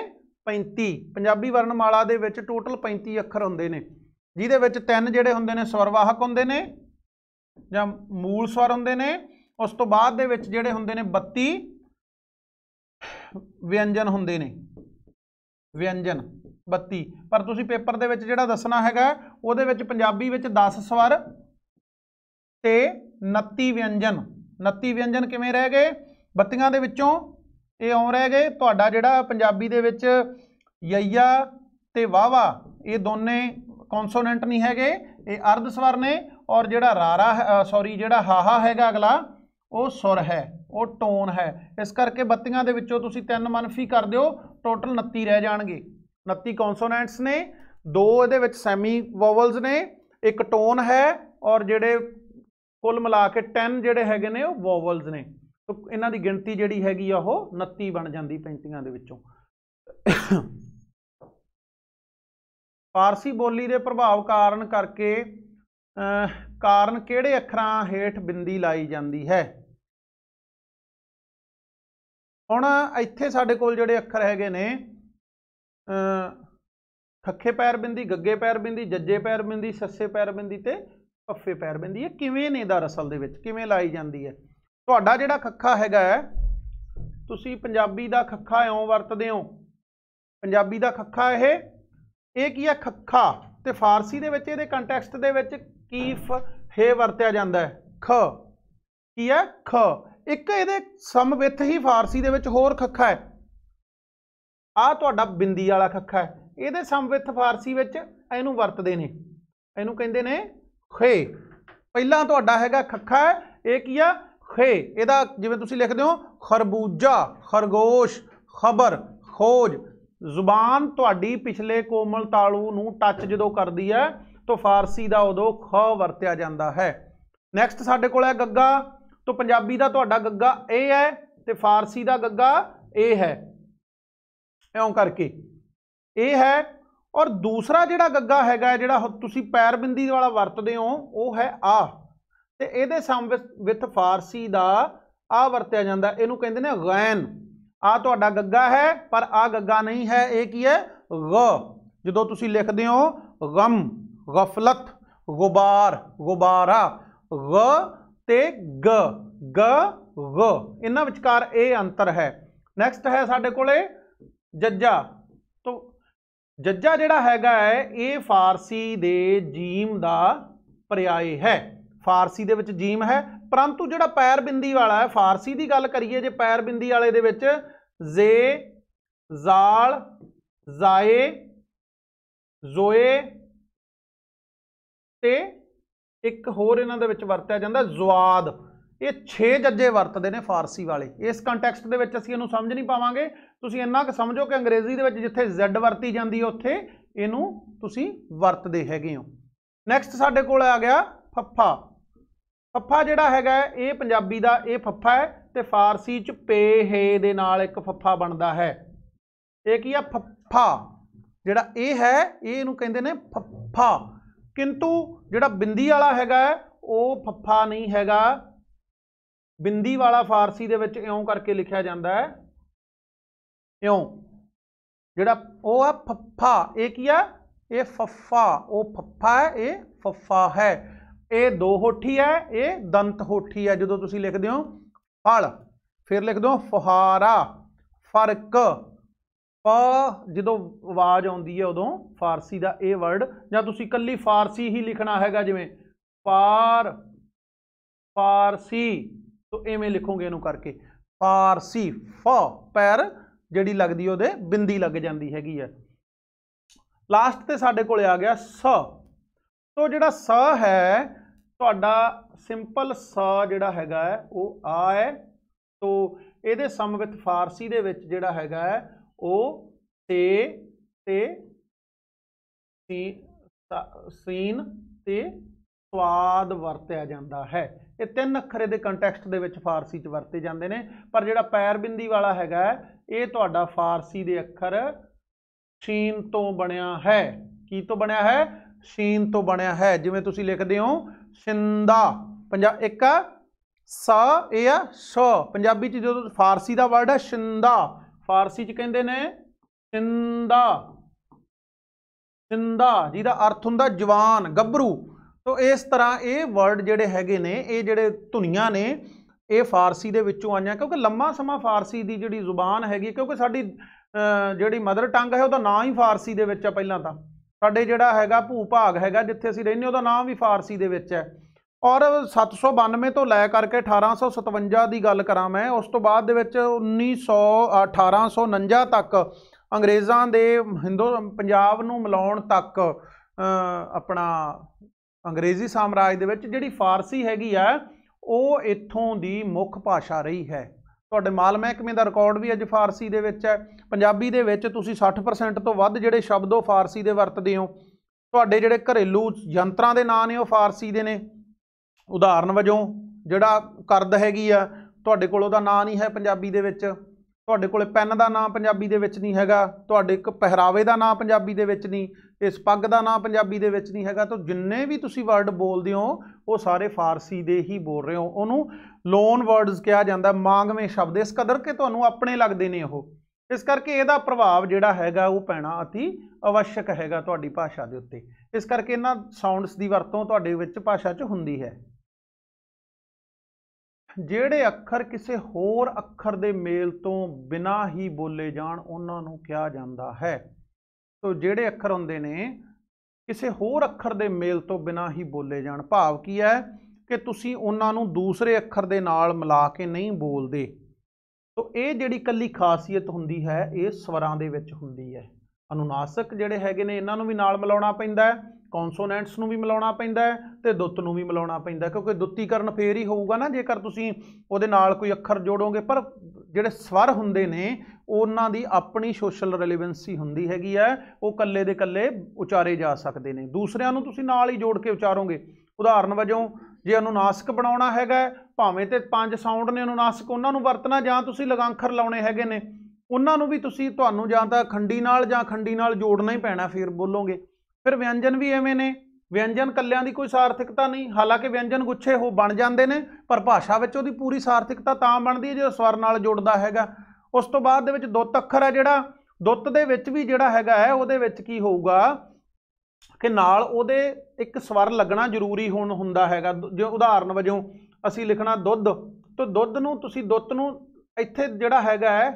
35। पंजाबी वर्णमाला दे विच टोटल 35 अखर हुंदे ने, जिहदे विच 3 जिहड़े हुंदे ने स्वरवाहक हुंदे ने जां मूल स्वर हुंदे ने। उस तो बाद दे विच जिहड़े हुंदे ने 32 व्यंजन हुंदे ने। व्यंजन 32, पर तुसीं पेपर दे विच जिहड़ा दसना हैगा उहदे विच पंजाबी विच 10 स्वर ते 29 व्यंजन। 29 व्यंजन किवें रह गए 32 दे विचों? ये आउं रह गए तुहाडा जिहड़ा पंजाबी दे विच यईया ते वावा, ये दोने कॉन्सोनेंट नहीं हैगे, ये अर्ध स्वर ने। और जिहड़ा रारा सॉरी जिहड़ा हाहा हैगा अगला वो सुर है, वो टोन है। इस करके 32 दे विचों तुसीं 3 मनफी कर दिओ, टोटल 29 रह जाणगे। 29 कॉन्सोनेंट्स ने, 2 इहदे विच सैमी वोवल्स ने, एक टोन है, और जिहड़े कुल मिला के 10 जिहड़े हैगे ने वो वोवल्स ने। तो इन्हां दी गिणती जिहड़ी हैगी आ ओह 29 बन जांदी 35 दे विचों। फारसी बोली के प्रभाव कारण करके कारण किहड़े अखरां हेठ बिंदी लाई जाती है? हुण इत्थे साडे कोल जिहड़े अखर हैगे ने खੱਖੇ पैर बिंदी, गग्गे पैर बिंदी, जज्जे पैर बिंदी, सस्से पैर बिंदी ते पफ्फे पैर बिंदी, ये किवें ने दरअसल दे विच किवें लाई जाती है? तुहाडा जिहड़ा खੱਖਾ हैगा है, तुसीं पंजाबी दा खੱਖਾ इउं वरतदे हो। पंजाबी दा खੱਖਾ ये की है खੱਖਾ, ते फारसी दे विच इहदे कंटैक्सट दे विच की हे वरत्या जांदा है ख। की है ख। एक इहदे समविथ ही फारसी दे विच होर खੱਖਾ है, आ तुहाडा बिंदी वाला खੱਖਾ है। इहदे समविथ फारसी विच इहनूं वरतदे ने, इहनूं कहिंदे ने खे। पहला तुहाडा हैगा खੱਖਾ है, ये की है खे। इहदा जिवें तुसीं लिखदे हो खरबूजा, खरगोश, खबर, खोज। जुबान तुहाडी पिछले कोमल तालू नूं टच जदों करदी है तो फारसी दा उदों ख वरत्या जांदा है। नैक्सट साडे कोल है गग्गा। तो पंजाबी का तुहाडा गग्गा ए है तो फारसी का गग्गा ए है, इउं करके ए है। और दूसरा जिहड़ा गग्गा हैगा जिहड़ा तुसीं पैर बिंदी वाला वरतदे हो वो है आ, ते इहदे समवित फारसी का आ वरत्या जांदा, इहनूं कहंदे ने गैन। आ तुहाडा गग्गा है पर आ गग्गा नहीं है, ये की है ग। जदों तुसीं लिखदे हो गम, गफलत, गुबार, गुबारा, ग ते ग, ग ग, इन्हां विचकार ये अंतर है। नैक्सट है साडे कोले जज्जा। तो जज्जा जिहड़ा हैगा है ये फारसी दे जीम दा पर्याय है, फारसी दे विच जीम है, परंतु जिहड़ा पैर बिंदी वाला है फारसी की गल करिए जे पैर बिंदी वाले दे विच जे, जाल, जाए, जोए ते एक होर इन्हां दे विच वरत्या जांदा जवाद। ये 6 जज्जे वरतदे ने फारसी वाले। इस कंटैक्सट दे विच असीं इहनूं समझ नहीं पावांगे, तुसीं इन्ना क समझो कि अंग्रेजी दे विच जिथे Z वरती जांदी है उत्थे इहनूं तुसीं वरतदे हैगे हो। नैक्सट साडे कोल आ गया फफ्फा। फफ्फा जिहड़ा हैगा ये पंजाबी दा ये फफ्फा है ते फारसी च पे हे दे नाल एक फफ्फा बनदा है। ये की है फफ्फा, जिहड़ा ये है ये इहनूं कहंदे ने फफ्फा, किंतु जिहड़ा बिंदी वाला हैगा वो फफ्फा नहीं हैगा। बिंदी वाला फारसी दे विच इउं करके लिखिया जांदा है, इउं, जिहड़ा वो है फफ्फा, ये की है ये फफ्फा, वो फफ्फा है ये फफ्फा है। ये दो होठी है ये दंत होठी है। जो तुसीं लिखदे हो फल, फिर लिखदे हो फुहारा, फर्क, प जो आवाज आउंदी है उदों फारसी का ये वर्ड, जां तुसीं कल्ली फारसी ही लिखना हैगा जिवें फार, फारसी, तो इवें लिखोगे इनू करके फारसी, फ पैर जिहड़ी लगदी ओहदे बिंदी लग जाती हैगी है। लास्ट ते साडे कोले आ गया स। तो जिहड़ा स है तुहाडा सिंपल स जिहड़ा हैगा है वो आ है। तो इहदे समवित फारसी दे विच जिहड़ा हैगा है वो ते सीन ते स्वाद वरत्या जाता है। ये 3 अखर इहदे कंटैक्सट दे विच फारसी च वरते जाते हैं। पर जिहड़ा पैर बिंदी वाला हैगा ये तुहाडा फारसी दे अखर शीन तो बनया है। की तो बनया है? शीन तो बनया है। जिवें तुसीं लिखदे हो शिंदा, एक स ए आ श, पंजाबी च जो फारसी का वर्ड है शिंदा, फारसी च कहंदे ने शिंदा, शिंदा जिहदा अर्थ हुंदा जवान, गभरू। तो इस तरह ये वर्ड जिहड़े हैगे ने ये जिहड़े धुनियां ने ये फारसी दे विचों आईयां, क्योंकि लंबा समा फारसी की जिहड़ी जुबान हैगी, क्योंकि साडी जिहड़ी मदर टंग है उहदा नाम ही फारसी दे विच है। पहलां तां साडे जिहड़ा हैगा भू भाग हैगा जिथे असीं रहिंदे उहदा नाम भी फारसी दे विच है। और 792 तो लै करके 1857 की गल करा मैं, उस तो बाद दे विच 1849 तक अंग्रेज़ां दे हिंदू पंजाब नूं मिलाउण तक अपना अंग्रेजी साम्राज दे विच जिहड़ी फारसी हैगी है वो इत्थों दी मुख भाषा रही है। तुहाडे माल महकमे दा रिकॉर्ड भी अज फारसी दे विच है। पंजाबी दे विच तुसीं 60% तो वध जिहड़े शब्द वो फारसी दे वरतदे हो। तुहाडे जिहड़े घरेलू यंत्रां दे नाम ने वो फारसी दे ने। उदाहरण वजों जिहड़ा करद हैगी आ तुहाडे कोल उहदा नाम नहीं है पंजाबी दे विच, तुहाडे कोल पैन का नाम पंजाबी दे विच नहीं हैगा, तुहाडे एक पहरावे का नाम पंजाबी दे विच नहीं, इस पग का नाम पंजाबी दे विच नहीं हैगा। तो जिन्ने भी तुसीं वर्ड बोलदे हो वो सारे फारसी दे ही बोल रहे हो। उहनूं लोन वर्ड्स कहा जाता, मांगवें शब्द, इस कदर के तुहानूं अपने लगदे ने ओह। इस करके इहदा प्रभाव जिहड़ा हैगा वो पैना अति आवश्यक हैगा तुहाडी भाषा दे उत्ते। इस करके इन्हां साउंड्स की वरतों तुहाडे विच भाषा च हुंदी है। ਜਿਹੜੇ ਅੱਖਰ ਕਿਸੇ ਹੋਰ ਅੱਖਰ ਦੇ ਮੇਲ ਤੋਂ ਬਿਨਾ ਹੀ ਬੋਲੇ ਜਾਣ ਉਹਨਾਂ ਨੂੰ ਕਿਹਾ ਜਾਂਦਾ ਹੈ। तो ਜਿਹੜੇ ਅੱਖਰ ਹੁੰਦੇ ਨੇ ਕਿਸੇ ਹੋਰ ਅੱਖਰ ਦੇ ਮੇਲ ਤੋਂ ਬਿਨਾ ਹੀ ਬੋਲੇ ਜਾਣ, ਭਾਵ ਕੀ ਹੈ ਕਿ ਤੁਸੀਂ ਉਹਨਾਂ ਨੂੰ ਦੂਸਰੇ ਅੱਖਰ ਦੇ ਨਾਲ ਮਿਲਾ ਕੇ ਨਹੀਂ ਬੋਲਦੇ। तो ਇਹ ਜਿਹੜੀ ਕੱਲੀ ਖਾਸੀਅਤ ਹੁੰਦੀ ਹੈ ਇਹ ਸਵਰਾਂ ਦੇ ਵਿੱਚ ਹੁੰਦੀ ਹੈ। अनुनासिक ਜਿਹੜੇ ਹੈਗੇ ਨੇ ਇਹਨਾਂ ਨੂੰ ਵੀ ਨਾਲ ਮਿਲਾਉਣਾ ਪੈਂਦਾ ਹੈ, ਕੌਨਸੋਨੈਂਟਸ ਨੂੰ ਵੀ ਮਿਲਾਉਣਾ ਪੈਂਦਾ ਹੈ ਤੇ ਦੁੱਤ ਨੂੰ ਵੀ ਮਿਲਾਉਣਾ ਪੈਂਦਾ, ਕਿਉਂਕਿ ਦੁੱਤੀਕਰਨ ਫੇਰ ਹੀ ਹੋਊਗਾ ਨਾ ਜੇਕਰ ਤੁਸੀਂ ਉਹਦੇ ਨਾਲ ਕੋਈ ਅੱਖਰ ਜੋੜੋਗੇ। ਪਰ ਜਿਹੜੇ ਸਵਰ ਹੁੰਦੇ ਨੇ ਉਹਨਾਂ ਦੀ ਆਪਣੀ ਸੋਸ਼ਲ ਰਿਲੇਵੈਂਸੀ ਹੁੰਦੀ ਹੈਗੀ ਹੈ, ਉਹ ਕੱਲੇ ਦੇ ਕੱਲੇ ਉਚਾਰੇ ਜਾ ਸਕਦੇ ਨੇ, ਦੂਸਰਿਆਂ ਨੂੰ ਤੁਸੀਂ ਨਾਲ ਹੀ ਜੋੜ ਕੇ ਉਚਾਰੋਗੇ। ਉਦਾਹਰਨ ਵਜੋਂ जे अनुनासिक बनाउणा हैगा भावें ते 5 साउंड ने अनुनासिक उन्हां नूं वरतना, जां तुसीं लगांखर लाउणे हैगे ने उन्हां नूं भी तुसीं तुहानूं जां तां खंडी नाल जां खंडी नाल जोड़ना ही पैना, फिर बोलोगे। फिर व्यंजन भी एवें ने, व्यंजन कल्लियां दी कोई सार्थकता नहीं, हालांकि व्यंजन गुच्छे हो बन जाते हैं पर भाषा विच उहदी पूरी सार्थकता तां बनदी है जो स्वर नाल जुड़दा हैगा। उस तो बाद दे विच दुੱਤ अखर है जिहड़ा, दुੱਤ दे विच भी जिहड़ा हैगा है उहदे विच की होऊगा कि नाल उहदे एक स्वर लगना जरूरी हुंदा हैगा। जो उदाहरण वजों असीं लिखना दुੱਧ, तो दुੱਧ नूं तुसीं दुੱਤ नूं इत्थे जिहड़ा हैगा है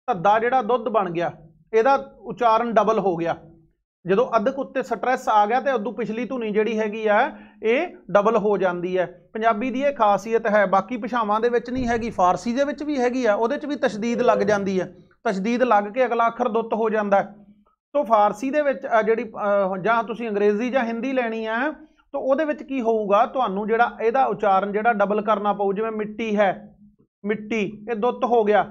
धद्दा जिहड़ा दुੱਧ बन गया, इहदा उचारण डबल हो गया। ਜਦੋਂ ਅਧਿਕ ਉੱਤੇ ਸਟ੍ਰੈਸ ਆ ਗਿਆ ਤੇ ਉਦੋਂ ਪਿਛਲੀ ਧੁਨੀ ਜਿਹੜੀ ਹੈਗੀ ਆ ਇਹ ਡਬਲ ਹੋ ਜਾਂਦੀ ਹੈ। ਪੰਜਾਬੀ ਦੀ ਇਹ ਖਾਸੀਅਤ ਹੈ, ਬਾਕੀ ਭਾਸ਼ਾਵਾਂ ਦੇ ਵਿੱਚ ਨਹੀਂ ਹੈਗੀ, ਫਾਰਸੀ ਦੇ ਵਿੱਚ ਵੀ ਹੈਗੀ ਆ, ਉਹਦੇ 'ਚ ਵੀ ਤਸ਼ਦੀਦ ਲੱਗ ਜਾਂਦੀ ਹੈ, ਤਸ਼ਦੀਦ ਲੱਗ ਕੇ ਅਗਲਾ ਅੱਖਰ ਦੁੱਤ ਹੋ ਜਾਂਦਾ ਹੈ। तो फारसी दे विच जिहड़ी जां तुसीं अंग्रेजी जां हिंदी लैनी है तो ਉਹਦੇ ਵਿੱਚ ਕੀ ਹੋਊਗਾ, ਤੁਹਾਨੂੰ ਜਿਹੜਾ ਇਹਦਾ ਉਚਾਰਨ ਜਿਹੜਾ ਡਬਲ ਕਰਨਾ ਪਊ। ਜਿਵੇਂ ਮਿੱਟੀ है, मिट्टी, ਇਹ ਦੁੱਤ ਹੋ ਗਿਆ।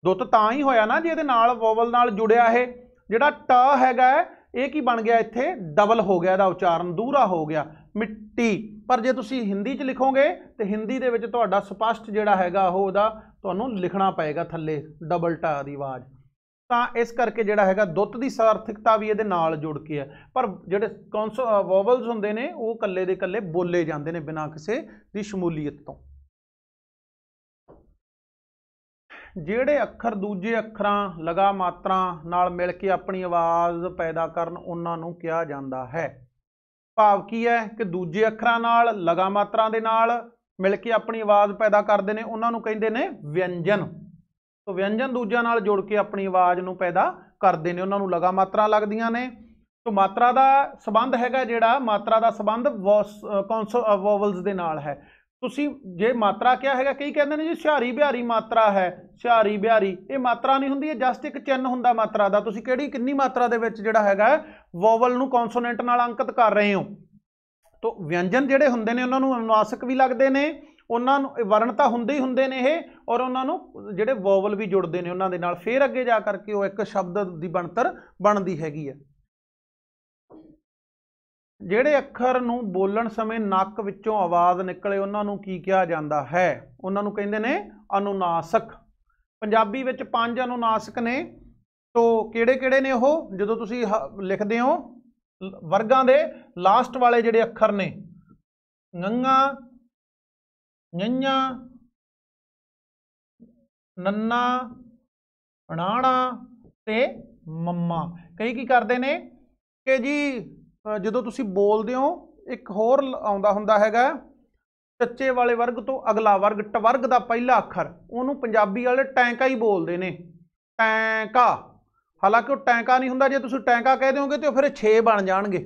ਦੁੱਤ ਤਾਂ ਹੀ ਹੋਇਆ ਨਾ ਜੇ ਇਹਦੇ ਨਾਲ ਵੋਵਲ ਨਾਲ ਜੁੜਿਆ ਇਹ ਜਿਹੜਾ ਟ ਹੈਗਾ ਇਹ ਕੀ ਬਣ ਗਿਆ, ਇੱਥੇ ਡਬਲ ਹੋ ਗਿਆ, ਇਹਦਾ ਉਚਾਰਨ ਦੂਹਰਾ ਹੋ ਗਿਆ ਮਿੱਟੀ। पर जे तुसीं हिंदी च लिखोगे तो हिंदी दे विच तुहाडा स्पष्ट जिहड़ा हैगा ਉਹਦਾ ਤੁਹਾਨੂੰ लिखना पएगा थल्ले डबल टा दी आवाज़। ਤਾਂ इस करके जिहड़ा हैगा ਦੁੱਤ ਦੀ ਸਾਰਥਿਕਤਾ भी ਇਹਦੇ ਨਾਲ जुड़ के है। पर ਜਿਹੜੇ ਵੋਵਲਸ ਹੁੰਦੇ ਨੇ ਉਹ ਕੱਲੇ ਦੇ ਕੱਲੇ ਬੋਲੇ ਜਾਂਦੇ ਨੇ ਬਿਨਾਂ ਕਿਸੇ ਦੀ ਸ਼ਮੂਲੀਅਤ ਤੋਂ। ਜਿਹੜੇ ਅੱਖਰ ਦੂਜੇ ਅੱਖਰਾਂ ਲਗਾ ਮਾਤਰਾ ਨਾਲ ਮਿਲ ਕੇ ਆਪਣੀ ਆਵਾਜ਼ ਪੈਦਾ ਕਰਨ ਉਹਨਾਂ ਨੂੰ ਕਿਹਾ ਜਾਂਦਾ ਹੈ। ਭਾਵ ਕੀ ਹੈ ਕਿ ਦੂਜੇ ਅੱਖਰਾਂ ਨਾਲ ਲਗਾ ਮਾਤਰਾ ਦੇ ਨਾਲ ਮਿਲ ਕੇ ਆਪਣੀ ਆਵਾਜ਼ ਪੈਦਾ ਕਰਦੇ ਨੇ, ਉਹਨਾਂ ਨੂੰ ਕਹਿੰਦੇ ਨੇ ਵਿਅੰਜਨ। तो व्यंजन दूजिਆਂ ਨਾਲ जुड़ के अपनी आवाज़ ਨੂੰ पैदा करते हैं, उन्होंने लगा मात्रा लगदियां ने। तो मात्रा का संबंध हैगा जिहड़ा, मात्रा का संबंध वोवल्स दे नाल है। तुसीं जे मात्रा क्या हैगा, कई कहते हैं जी सिहारी बिहारी मात्रा है, सिहारी बिहारी ये मात्रा नहीं हुंदी, जस्ट एक चिन्ह हुंदा मात्रा का। तुसीं किहड़ी किन्नी मात्रा दे विच जिहड़ा हैगा वोवल नूं कॉन्सोनेंट नाल अंकित कर रहे हो। तो व्यंजन जिहड़े हुंदे ने उन्हां नूं अनुनासिक भी लगदे ने, उन्होंने वर्ण तो होंदे ही होंदे ने ये, और उन्होंने जिहड़े वोवल भी जुड़ते हैं उन्होंने नाल, फिर अगे जा करके वो एक शब्द की बनतर बनती हैगी है। जिहड़े अखर नूं बोलण समय नक विचों आवाज़ निकले उन्होंने की कहा जाता है, उन्होंने कहते हैं अनुनासक। पंजाबी विच 5 अनुनासक ने, तो किहड़े-किहड़े ने वो, जदों तुसीं लिखदे हो वर्गां दे लास्ट वाले जिहड़े अखर ने, ङा, ञा, नन्ना, णाणा ते मम्मा। कई की करते हैं कि जी जो तुसी बोलते हो एक होर आउंदा हुंदा हैगा चच्चे वाले वर्ग तो अगला वर्ग, टवर्ग का पहला अखर, उन्होंने पंजाबी वाले टैंका ही बोलते हैं, टैंका। हालांकि वो टैंका नहीं हुंदा, जे तुसी टैंका कह दोगे तो फिर 6 बन जाणगे।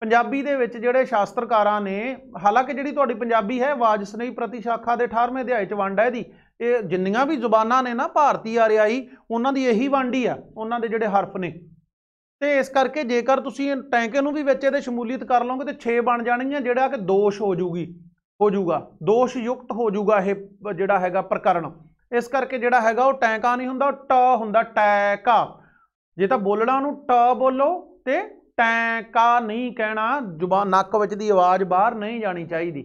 पंजाबी दे विच जिहड़े शास्त्रकारां ने, हालांकि जिहड़ी तुहाडी पंजाबी है आवाज़ स्नेही प्रति शाखा के 18वें अध्याय च वंड है इहदी, ये जिन्नियां भी जुबानां ने ना भारती आरियाई उन्हां दी यही वंड ही आ, उन्हां दे जिहड़े हरफ ने। तो इस करके जेकर तुसीं टैंके नूं भी विच इहदे शमूलीयत कर लओगे तो 6 बन जाणगीआं, जिहड़ा कि दोष हो जूगा, दोष युक्त हो जूगा ये जिहड़ा हैगा प्रकरण। इस करके जिहड़ा हैगा वो टैंका नहीं हुंदा, ट हुंदा टैका। जे तां बोलना उहनूं ट बोलो तो टैंका नहीं कहना, जुबान नक विच दी आवाज़ बाहर नहीं जानी चाहिए।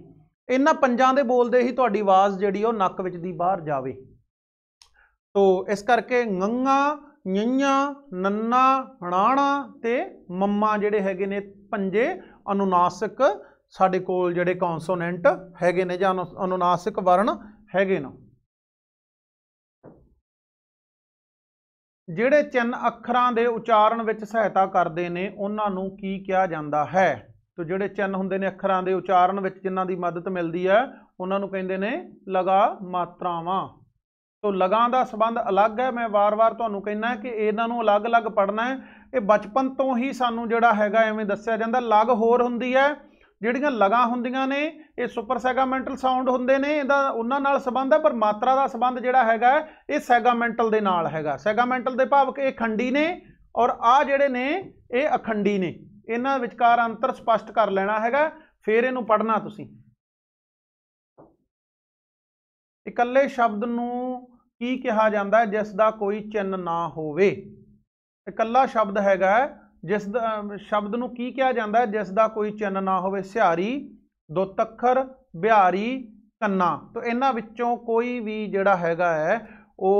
इन्हां पंजां दे बोलदे ही तुहाडी आवाज़ जिहड़ी ओह नक विच दी बाहर जावे। तो इस करके ङा, ञा, नन्ना, णाणा ते मम्मा जिहड़े हैगे ने 5 अनुनासिक साडे कोल जिहड़े कॉन्सोनेंट हैगे ने जां अनुनासिक वर्ण हैगे ने। जिहड़े चिन्ह अखरां दे उचारण विच सहायता करते हैं उन्होंने की कहा जाता है। तो जिहड़े चिन्ह हुंदे ने अखरां दे उचारण विच जिन्हां दी मदद मिलती है उन्होंने कहते हैं लगा मात्रावां। तो लगा का संबंध अलग है, मैं वार वार तुहानूं कहना कि इन्हां नूं अलग अलग पढ़ना है। ये बचपन तो ही सानूं जिहड़ा हैगा इवें दस्सिया जांदा, लग होर हुंदी है, जिहड़ियां लगा हुंदियां ने ये सुपर सैगामेंटल साउंड हुंदे ने, इहदा उन्हां नाल संबंध है। पर मात्रा का संबंध जिहड़ा हैगा ये सैगामेंटल दे नाल हैगा। सैगामेंटल दे भाव कि खंडी ने और आ जिहड़े ने ये अखंडी ने, इन्हां विचकार अंतर स्पष्ट कर लेना हैगा, फिर इहनूं पढ़ना तुसीं। इकल्ले शब्द नूं की कहा जाता है जिसका कोई चिन्ह ना होवे। इकल्ला शब्द हैगा जिस शब्द नूं की कहा जाता है जिसका कोई चिन्ह ना होवे। सिहारी, ਦੁੱਤ ਅੱਖਰ, ਬਿਹਾਰੀ, ਕੰਨਾ। तो इन्हां विच्चों कोई भी जिहड़ा हैगा है वो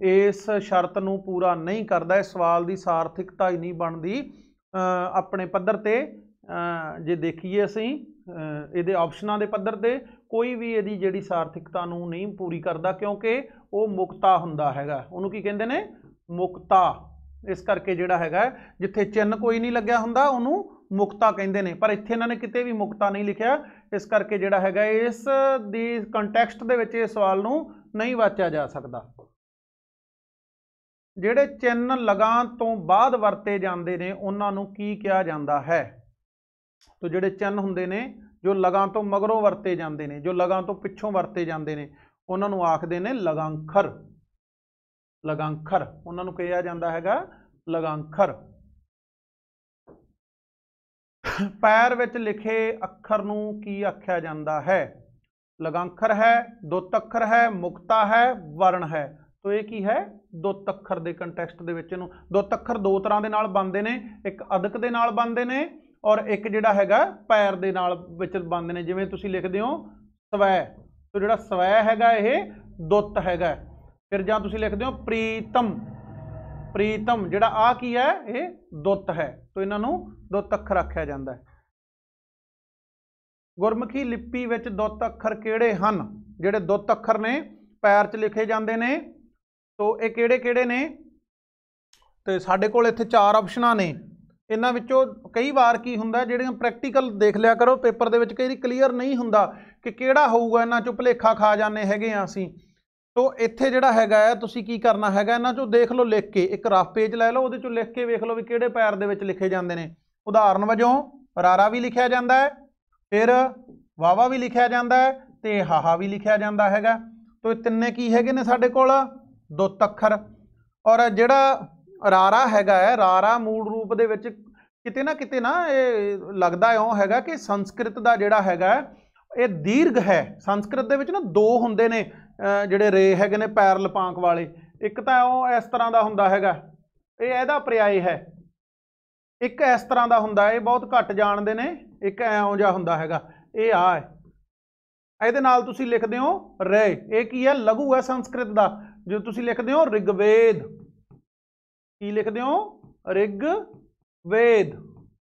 इस शर्त नूं पूरा नहीं करता। इस सवाल की सार्थकता ही नहीं बनती अपने पद्धर ते। जे देखिए असीं इहदे ऑप्शनां दे पद्धर ते कोई भी इहदी जिहड़ी सार्थकता नूं नहीं पूरी करता, क्योंकि वो मुक्ता हुंदा हैगा। उहनूं की कहंदे ने? मुक्ता। इस करके जिहड़ा हैगा जिथे चिन्ह कोई नहीं लग्या हुंदा उहनूं मुक्ता कहंदे ने, पर इत्थे इन्हां ने किते भी मुक्ता नहीं लिखिया। इस करके जिहड़ा हैगा इस दी कंटैक्सट दे विच इस सवाल नूं नहीं वाचिया जा सकदा। जिहड़े चिन्ह लगां तो बाद वरते जांदे ने उन्हां नूं की किहा जांदा है? तो जिहड़े चिन्ह हुंदे ने जो लगां तो मगरों वरते जांदे ने, जो लगां तो पिछों वरते जांदे ने, उन्हां नूं आखदे ने लगांखर। लगांखर उन्हां नूं कहा जांदा हैगा लगांखर। पैर विच लिखे अखर नूं की आख्या जांदा है? लगांखर है, दुत्त अखर है, मुक्ता है, वर्ण है। तो ये की है? दुत्त अखर दे कंटैक्सट दे विच इहनूं दुत्त अखर दो तरह दे नाल बनदे ने, एक अदक दे नाल बनदे ने और एक जिहड़ा हैगा पैर दे नाल विच बनदे ने। जिवें तुसीं लिखदे हो स्वै, तो जिहड़ा स्वै हैगा ये दुत्त हैगा। फिर जां तुसीं लिखदे हो प्रीतम, प्रीतम जिहड़ा आ की है ये दुत्त है। तो इन्हां नूं दुत्त अखर आख्या जांदा है। गुरमुखी लिपि विच दुत्त अखर किहड़े हन? जिहड़े दुत्त अखर ने पैर च लिखे जांदे ने, तो ये किहड़े किहड़े ने? तो साडे कोल इत्थे 4 ऑप्शनां ने। इन्हां विचों कई वार की हुंदा जिहड़ियां प्रैक्टिकल देख लिया करो, पेपर दे विच कई वारी क्लीयर नहीं हुंदा कि किहड़ा होऊगा। इन्हां चों भुलेखा खा जाने हैगे आ असीं। तो इत्थे जिहड़ा हैगा तुसीं की करना हैगा, इन्हां चों देख लो लिख के, एक रफ पेज लै लो, उहदे चों लिख के वेख लो भी किहड़े पैर दे विच लिखे जांदे ने। उदाहरण वजों रारा भी लिखिया जांदा है, फिर वावा भी लिखिया जांदा है, ते हाहा भी लिखिया जांदा हैगा। तो तिन्ने की हैगे ने साडे कोल? दुत्त अखर। और जिहड़ा रारा हैगा है, रारा मूल रूप दे विच किते ना ये लगदा इउं हैगा कि संस्कृत दा जिहड़ा हैगा ये दीर्घ है। संस्कृत दे विच ना 2 हुंदे ने जिहड़े रे हैगे ने पैर लपांक वाले। एक तां ਉਹ इस तरह का हुंदा हैगा, ये ਇਹਦਾ पर्याय है। एक इस तरह का हुंदा है, बहुत घट जाणदे ने। एक इउं जिहा हुंदा हैगा, ये आ है। ਇਹਦੇ ਨਾਲ ਤੁਸੀਂ लिखदे हो रे, ये की है? लघु है संस्कृत का। जो ਤੁਸੀਂ लिखदे हो ऋग्वेद, की लिखदे हो? ऋग्वेद।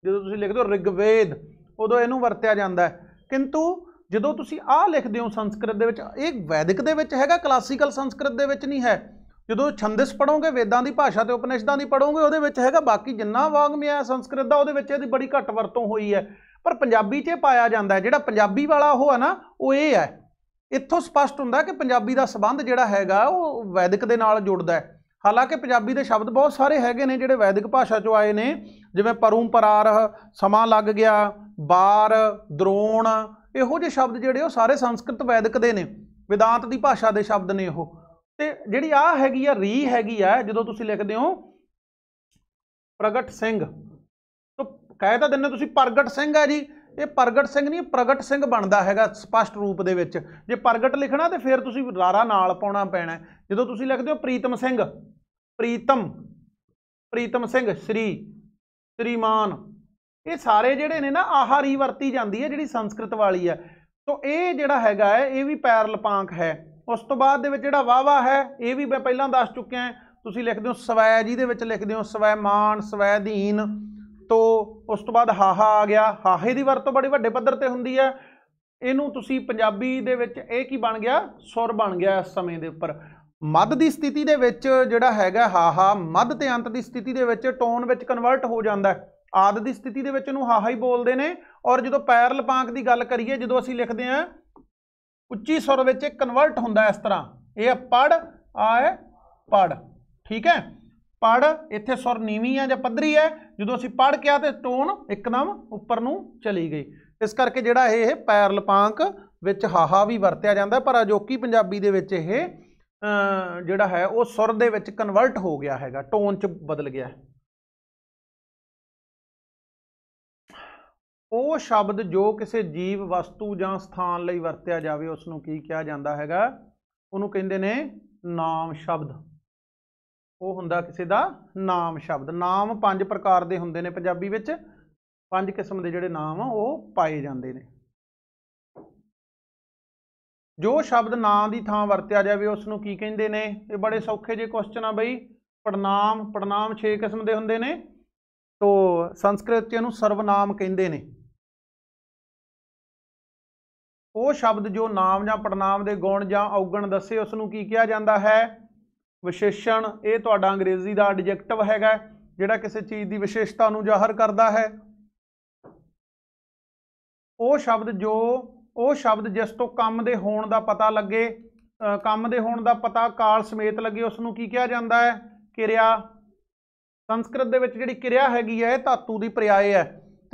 जो ਤੁਸੀਂ लिखदे हो ऋग्वेद उदों इहनूं वरतिया जांदा है। किंतु ਜਦੋਂ ਤੁਸੀਂ ਆ ਲਿਖਦੇ ਹੋ ਸੰਸਕ੍ਰਿਤ ਦੇ ਵਿੱਚ, ਇਹ ਵੈਦਿਕ ਦੇ ਵਿੱਚ ਹੈਗਾ, ਕਲਾਸੀਕਲ ਸੰਸਕ੍ਰਿਤ ਦੇ ਵਿੱਚ ਨਹੀਂ ਹੈ। ਜਦੋਂ ਛੰਦਸ ਪੜੋਗੇ, ਵੇਦਾਂ ਦੀ ਭਾਸ਼ਾ ਤੇ ਉਪਨਿਸ਼ਦਾਂ ਦੀ ਪੜੋਗੇ, ਉਹਦੇ ਵਿੱਚ ਹੈਗਾ। ਬਾਕੀ ਜਿੰਨਾ ਵਾਂਗਮਈ ਹੈ ਸੰਸਕ੍ਰਿਤ ਦਾ, ਉਹਦੇ ਵਿੱਚ ਇਹਦੀ ਬੜੀ ਘੱਟ ਵਰਤੋਂ ਹੋਈ ਹੈ। ਪਰ ਪੰਜਾਬੀ 'ਚ ਇਹ ਪਾਇਆ ਜਾਂਦਾ ਹੈ। ਜਿਹੜਾ ਪੰਜਾਬੀ ਵਾਲਾ ਉਹ ਹੈ ਨਾ, ਉਹ ਇਹ ਹੈ। ਇੱਥੋਂ ਸਪਸ਼ਟ ਹੁੰਦਾ ਕਿ ਪੰਜਾਬੀ ਦਾ ਸੰਬੰਧ ਜਿਹੜਾ ਹੈਗਾ ਉਹ ਵੈਦਿਕ ਦੇ ਨਾਲ ਜੁੜਦਾ ਹੈ। ਹਾਲਾਂਕਿ ਪੰਜਾਬੀ ਦੇ ਸ਼ਬਦ ਬਹੁਤ ਸਾਰੇ ਹੈਗੇ ਨੇ ਜਿਹੜੇ ਵੈਦਿਕ ਭਾਸ਼ਾ 'ਚੋਂ ਆਏ ਨੇ, ਜਿਵੇਂ ਪਰੂੰਪਰਾਰ, ਸਮਾਂ ਲੱਗ ਗਿਆ, ਬਾਰ, द्रोण, ਇਹੋ ਜਿਹੇ ਸ਼ਬਦ ਜਿਹੜੇ ਉਹ ਸਾਰੇ ਸੰਸਕ੍ਰਿਤ ਵੈਦਿਕ ਦੇ ਨੇ, वेदांत ਦੀ ਭਾਸ਼ਾ ਦੇ ਸ਼ਬਦ ਨੇ ਉਹ। ਤੇ ਜਿਹੜੀ ਆ ਹੈਗੀ ਆ ਰੀ ਹੈਗੀ ਆ, ਜਦੋਂ ਤੁਸੀਂ ਲਿਖਦੇ ਹੋ ਪ੍ਰਗਟ ਸਿੰਘ, ਤਾਂ ਕਹਿ ਤਾਂ ਦਿੰਦੇ ਤੁਸੀਂ ਪ੍ਰਗਟ ਸਿੰਘ ਹੈ ਜੀ, ਇਹ ਪ੍ਰਗਟ ਸਿੰਘ ਨਹੀਂ, ਪ੍ਰਗਟ ਸਿੰਘ ਬਣਦਾ ਹੈਗਾ ਸਪਸ਼ਟ ਰੂਪ ਦੇ ਵਿੱਚ। ਜੇ ਪ੍ਰਗਟ ਲਿਖਣਾ ਤੇ ਫਿਰ ਤੁਸੀਂ ਰਾਰਾ ਨਾਲ ਪਾਉਣਾ ਪੈਣਾ। ਜਦੋਂ ਤੁਸੀਂ ਲਿਖਦੇ ਹੋ ਪ੍ਰੀਤਮ ਸਿੰਘ, ਪ੍ਰੀਤਮ, ਪ੍ਰੀਤਮ ਸਿੰਘ, श्री, श्रीमान, ये सारे जिहड़े ने ना आह री वरती जाती है जिहड़ी संस्कृत वाली है। तो ये जिहड़ा हैगा है ये भी पैर लपांक है। उस तो बाद दे विच जिहड़ा वावा है ये भी मैं पहलां दस चुकिया है। तुसीं लिखदे हो स्वै, जिहदे विच लिखदे हो स्वैमान, स्वैधीन। तो उस तो बाद हाहा आ गया, हाहे की वरतों बड़ी वड्डे पद्धर ते हुंदी है। इहनूं तुसीं पंजाबी दे विच ये की बन गया? सुर बन गया इस समय दे उपर। मध की स्थिति दे विच जिहड़ा हैगा हाहा, मध ते अंत की स्थिति दे विच टोन विच कन्वर्ट हो जाता है। आदि की स्थिति दे विच इहनूं हाहा ही बोलते हैं। और जो पैर लपांक की गल करिए, जो असीं लिखते हैं उच्ची सुर विच कन्वर्ट हुंदा इस तरह, ये पढ़, आ है पढ़, ठीक है। पढ़ इत्थे सुर नीवी है या पद्धरी है, जो असीं पढ़ के तो टोन एकदम उपर नूं चली गई। इस करके जिहड़ा ये पैर लपांक विच हाहा भी वरतिया जांदा, पर अजोकी पंजाबी दे विच ये जिहड़ा है वो सुर दे विच कन्वर्ट हो गया हैगा, टोन च बदल गया है। ਉਹ शब्द जो किसी जीव वस्तु ਜਾਂ ਸਥਾਨ ਲਈ ਵਰਤਿਆ ਜਾਵੇ उसनूं की ਕਿਹਾ ਜਾਂਦਾ ਹੈਗਾ? ਉਹਨੂੰ ਕਹਿੰਦੇ ਨੇ ਨਾਮ ਸ਼ਬਦ। ਉਹ ਹੁੰਦਾ ਕਿਸੇ ਦਾ ਨਾਮ ਸ਼ਬਦ। ਨਾਮ 5 प्रकार ਦੇ ਹੁੰਦੇ ਨੇ ਪੰਜਾਬੀ ਵਿੱਚ, 5 किस्म ਦੇ ਜਿਹੜੇ ਨਾਮ ਉਹ ਪਾਏ ਜਾਂਦੇ ਨੇ। जो शब्द ਨਾਂ ਦੀ ਥਾਂ ਵਰਤਿਆ ਜਾਵੇ ਉਸ ਨੂੰ ਕੀ ਕਹਿੰਦੇ ਨੇ? ਇਹ ਬੜੇ ਸੌਖੇ ਜਿਹੇ ਕੁਐਸਚਨ ਆ ਬਈ। ਪੜਨਾਮ 6 ਕਿਸਮ ਦੇ ਹੁੰਦੇ ਨੇ। ਤੋ ਸੰਸਕ੍ਰਿਤ 'ਚ ਇਹਨੂੰ ਸਰਵਨਾਮ ਕਹਿੰਦੇ ਨੇ। ਉਹ ਸ਼ਬਦ ਜੋ ਨਾਮ ਜਾਂ ਪੜਨਾਮ ਦੇ ਗੁਣ ਜਾਂ ਔਗਣ ਦੱਸੇ ਉਸ ਨੂੰ ਕੀ ਕਿਹਾ ਜਾਂਦਾ ਹੈ? ਵਿਸ਼ੇਸ਼ਣ। ਇਹ ਤੁਹਾਡਾ ਅੰਗਰੇਜ਼ੀ ਦਾ ਐਡਜੈਕਟਿਵ ਹੈਗਾ, ਜਿਹੜਾ ਕਿਸੇ ਚੀਜ਼ ਦੀ ਵਿਸ਼ੇਸ਼ਤਾ ਨੂੰ ਜ਼ਾਹਰ ਕਰਦਾ ਹੈ। ਉਹ ਸ਼ਬਦ ਜਿਸ ਤੋਂ ਕੰਮ ਦੇ ਹੋਣ ਦਾ ਪਤਾ ਲੱਗੇ, ਕੰਮ ਦੇ ਹੋਣ ਦਾ ਪਤਾ ਕਾਲ ਸਮੇਤ ਲੱਗੇ, ਉਸ ਨੂੰ ਕੀ ਕਿਹਾ ਜਾਂਦਾ ਹੈ? ਕਿਰਿਆ। ਸੰਸਕ੍ਰਿਤ ਦੇ ਵਿੱਚ ਜਿਹੜੀ ਕਿਰਿਆ ਹੈਗੀ ਹੈ ਇਹ ਧਾਤੂ ਦੀ ਪਰਿਆਏ ਹੈ,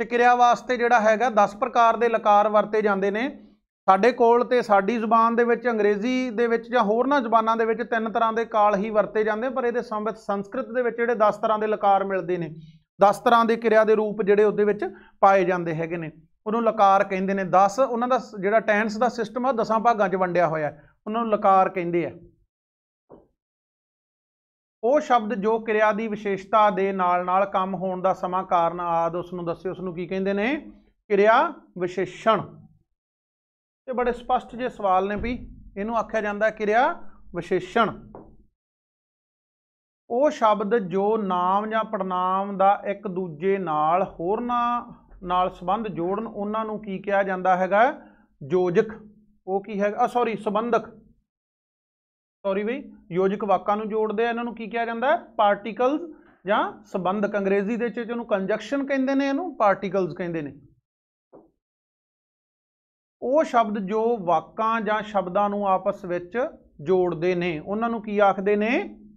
ਤੇ ਕਿਰਿਆ ਵਾਸਤੇ ਜਿਹੜਾ ਹੈਗਾ 10 ਪ੍ਰਕਾਰ ਦੇ ਲਕਾਰ ਵਰਤੇ ਜਾਂਦੇ ਨੇ। ਸਾਡੇ ਕੋਲ ਤੇ ਸਾਡੀ ਜ਼ੁਬਾਨ ਦੇ ਵਿੱਚ, ਅੰਗਰੇਜ਼ੀ ਦੇ ਵਿੱਚ ਜਾਂ ਹੋਰਨਾਂ ਜ਼ੁਬਾਨਾਂ ਦੇ ਵਿੱਚ 3 ਤਰ੍ਹਾਂ ਦੇ ਕਾਲ ਹੀ ਵਰਤੇ ਜਾਂਦੇ, ਪਰ ਇਹਦੇ ਸੰਬੰਧ ਸੰਸਕ੍ਰਿਤ ਦੇ ਵਿੱਚ ਜਿਹੜੇ 10 ਤਰ੍ਹਾਂ ਦੇ ਲਕਾਰ ਮਿਲਦੇ ਨੇ, 10 ਤਰ੍ਹਾਂ ਦੇ ਕਿਰਿਆ ਦੇ ਰੂਪ ਜਿਹੜੇ ਉਹਦੇ ਵਿੱਚ ਪਾਏ ਜਾਂਦੇ ਹੈਗੇ ਨੇ, ਉਹਨੂੰ ਲਕਾਰ ਕਹਿੰਦੇ ਨੇ। 10 ਉਹਨਾਂ ਦਾ ਜਿਹੜਾ ਟੈਂਸ ਦਾ ਸਿਸਟਮ ਆ 10 ਭਾਗਾਂ 'ਚ ਵੰਡਿਆ ਹੋਇਆ, ਉਹਨਾਂ ਨੂੰ ਲਕਾਰ ਕਹਿੰਦੇ ਆ। ਉਹ ਸ਼ਬਦ ਜੋ ਕਿਰਿਆ ਦੀ ਵਿਸ਼ੇਸ਼ਤਾ ਦੇ ਨਾਲ ਨਾਲ ਕੰਮ ਹੋਣ ਦਾ ਸਮਾਂ, ਕਾਰਨ ਆਦਿ ਉਸ ਨੂੰ ਦੱਸੇ, ਉਸ ਨੂੰ ਕੀ ਕਹਿੰਦੇ ਨੇ? ਕਿਰਿਆ ਵਿਸ਼ੇਸ਼ਣ। ਇਹ ਬੜੇ ਸਪਸ਼ਟ ਜਿਹੇ ਸਵਾਲ ਨੇ ਵੀ, ਇਹਨੂੰ ਆਖਿਆ ਜਾਂਦਾ ਕਿਰਿਆ ਵਿਸ਼ੇਸ਼ਣ। ਉਹ ਸ਼ਬਦ ਜੋ ਨਾਮ ਜਾਂ ਪੜਨਾਮ ਦਾ ਇੱਕ ਦੂਜੇ ਨਾਲ ਹੋਰਨਾਂ ਨਾਲ ਸੰਬੰਧ ਜੋੜਨ, ਉਹਨਾਂ ਨੂੰ ਕੀ ਕਿਹਾ ਜਾਂਦਾ ਹੈਗਾ? ਯੋਜਕ। ਉਹ ਕੀ ਹੈਗਾ? ਸੰਬੰਧਕ। ਬਈ ਯੋਜਕ ਵਾਕਾਂ ਨੂੰ ਜੋੜਦੇ ਆ, ਇਹਨਾਂ ਨੂੰ ਕੀ ਕਿਹਾ ਜਾਂਦਾ? ਪਾਰਟੀਕਲਸ ਜਾਂ ਸੰਬੰਧਕ। ਅੰਗਰੇਜ਼ੀ ਦੇ ਵਿੱਚ ਇਹਨੂੰ ਕੰਜੰਕਸ਼ਨ ਕਹਿੰਦੇ ਨੇ, ਇਹਨੂੰ ਪਾਰਟੀਕਲਸ ਕਹਿੰਦੇ ਨੇ। ਉਹ ਸ਼ਬਦ ਜੋ ਵਾਕਾਂ ਜਾਂ ਸ਼ਬਦਾਂ ਨੂੰ ਆਪਸ ਵਿੱਚ ਜੋੜਦੇ ਨੇ, ਉਹਨਾਂ ਨੂੰ ਕੀ ਆਖਦੇ ਨੇ?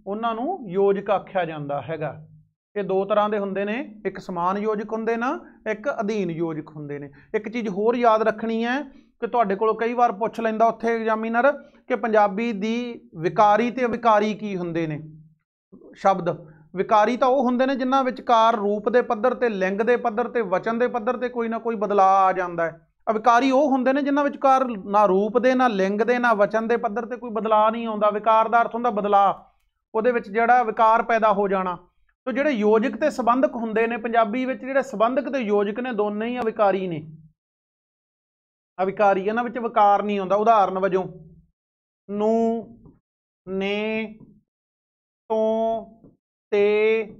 ਉਹਨਾਂ ਨੂੰ ਯੋਜਕ ਆਖਿਆ ਜਾਂਦਾ ਹੈਗਾ। ਇਹ 2 ਤਰ੍ਹਾਂ ਦੇ ਹੁੰਦੇ ਨੇ, ਇੱਕ ਸਮਾਨ ਯੋਜਕ ਹੁੰਦੇ ਨੇ, ਇੱਕ ਅਧੀਨ ਯੋਜਕ ਹੁੰਦੇ ਨੇ। ਇੱਕ ਚੀਜ਼ ਹੋਰ ਯਾਦ ਰੱਖਣੀ ਹੈ ਕਿ ਤੁਹਾਡੇ ਕੋਲੋਂ ਕਈ ਵਾਰ ਪੁੱਛ ਲੈਂਦਾ ਉੱਥੇ ਐਗਜ਼ਾਮੀਨਰ ਕਿ ਪੰਜਾਬੀ ਦੀ ਵਿਕਾਰੀ ਤੇ ਅਵਿਕਾਰੀ ਕੀ ਹੁੰਦੇ ਨੇ ਸ਼ਬਦ। ਵਿਕਾਰੀ ਤਾਂ ਉਹ ਹੁੰਦੇ ਨੇ ਜਿਨ੍ਹਾਂ ਵਿਚਕਾਰ ਰੂਪ ਦੇ ਪੱਧਰ ਤੇ, ਲਿੰਗ ਦੇ ਪੱਧਰ ਤੇ, ਵਚਨ ਦੇ ਪੱਧਰ ਤੇ ਕੋਈ ਨਾ ਕੋਈ ਬਦਲਾਅ ਆ ਜਾਂਦਾ ਹੈ। ਅਵਿਕਾਰੀ ਉਹ ਹੁੰਦੇ ਨੇ ਜਿਨ੍ਹਾਂ ਵਿਚਕਾਰ ਨਾ ਰੂਪ ਦੇ, ਨਾ ਲਿੰਗ ਦੇ, ਨਾ ਵਚਨ ਦੇ ਪੱਧਰ ਤੇ ਕੋਈ ਬਦਲਾਅ ਨਹੀਂ ਆਉਂਦਾ। ਵਿਕਾਰ ਦਾ ਅਰਥ ਹੁੰਦਾ ਬਦਲਾਅ, ਉਹਦੇ ਵਿੱਚ ਜਿਹੜਾ ਵਿਕਾਰ ਪੈਦਾ ਹੋ ਜਾਣਾ। ਤੋ ਜਿਹੜੇ ਯੋਜਕ ਤੇ ਸੰਬੰਧਕ ਹੁੰਦੇ ਨੇ ਪੰਜਾਬੀ ਵਿੱਚ, ਜਿਹੜੇ ਸੰਬੰਧਕ ਤੇ ਯੋਜਕ ਨੇ ਦੋਨੇ ਹੀ ਅਵਿਕਾਰੀ ਨੇ। ਅਵਿਕਾਰੀ, ਇਹਨਾਂ ਵਿੱਚ ਵਿਕਾਰ ਨਹੀਂ ਆਉਂਦਾ। ਉਦਾਹਰਨ ਵਜੋਂ ਨੂੰ, ਨੇ, ਤੋਂ, ਤੇ,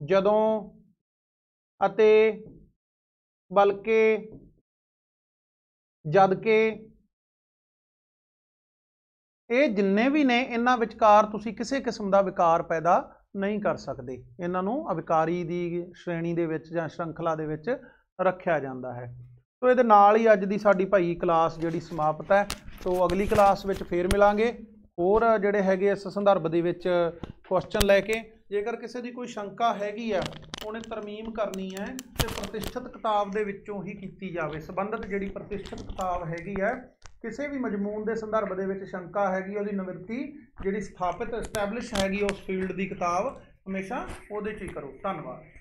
ਜਦੋਂ ਅਤੇ ਬਲਕਿ, ਜਦ ਕਿ, ਇਹ ਜਿੰਨੇ ਵੀ ਨੇ ਇਹਨਾਂ ਵਿਚਕਾਰ ਤੁਸੀਂ ਕਿਸੇ ਕਿਸਮ ਦਾ ਵਿਕਾਰ ਪੈਦਾ ਨਹੀਂ ਕਰ ਸਕਦੇ। ਇਹਨਾਂ ਨੂੰ ਅਵਿਕਾਰੀ ਦੀ ਸ਼੍ਰੇਣੀ ਦੇ ਵਿੱਚ ਜਾਂ ਸ਼੍ਰੰਖਲਾ ਦੇ ਵਿੱਚ ਰੱਖਿਆ ਜਾਂਦਾ ਹੈ। ਤੋ ਇਹਦੇ ਨਾਲ ਹੀ ਅੱਜ ਦੀ ਸਾਡੀ ਭਾਈ ਕਲਾਸ ਜਿਹੜੀ ਸਮਾਪਤ ਹੈ। ਤੋ ਅਗਲੀ ਕਲਾਸ ਵਿੱਚ ਫੇਰ ਮਿਲਾਂਗੇ ਹੋਰ ਜਿਹੜੇ ਹੈਗੇ ਇਸ ਸੰਦਰਭ ਦੇ ਵਿੱਚ ਕੁਐਸਚਨ ਲੈ ਕੇ। ਜੇਕਰ ਕਿਸੇ ਦੀ ਕੋਈ ਸ਼ੰਕਾ ਹੈਗੀ ਆ, ਉਹਨੇ ਤਰਮੀਮ ਕਰਨੀ ਹੈ ਤੇ ਪ੍ਰਤਿਸ਼ਠਿਤ ਕਿਤਾਬ ਦੇ ਵਿੱਚੋਂ ਹੀ ਕੀਤੀ ਜਾਵੇ। ਸੰਬੰਧਿਤ ਜਿਹੜੀ ਪ੍ਰਤਿਸ਼ਠਿਤ ਕਿਤਾਬ ਹੈਗੀ ਹੈ, ਕਿਸੇ ਵੀ ਮਜ਼ਮੂਨ ਦੇ ਸੰਦਰਭ ਦੇ ਵਿੱਚ ਸ਼ੰਕਾ ਹੈਗੀ, ਉਹਦੀ ਨਿਵਰਤੀ ਜਿਹੜੀ ਸਥਾਪਿਤ ਐਸਟੈਬਲਿਸ਼ ਹੈਗੀ ਉਸ ਫੀਲਡ ਦੀ ਕਿਤਾਬ, ਹਮੇਸ਼ਾ ਉਹਦੇ 'ਚ ਹੀ ਕਰੋ। ਧੰਨਵਾਦ।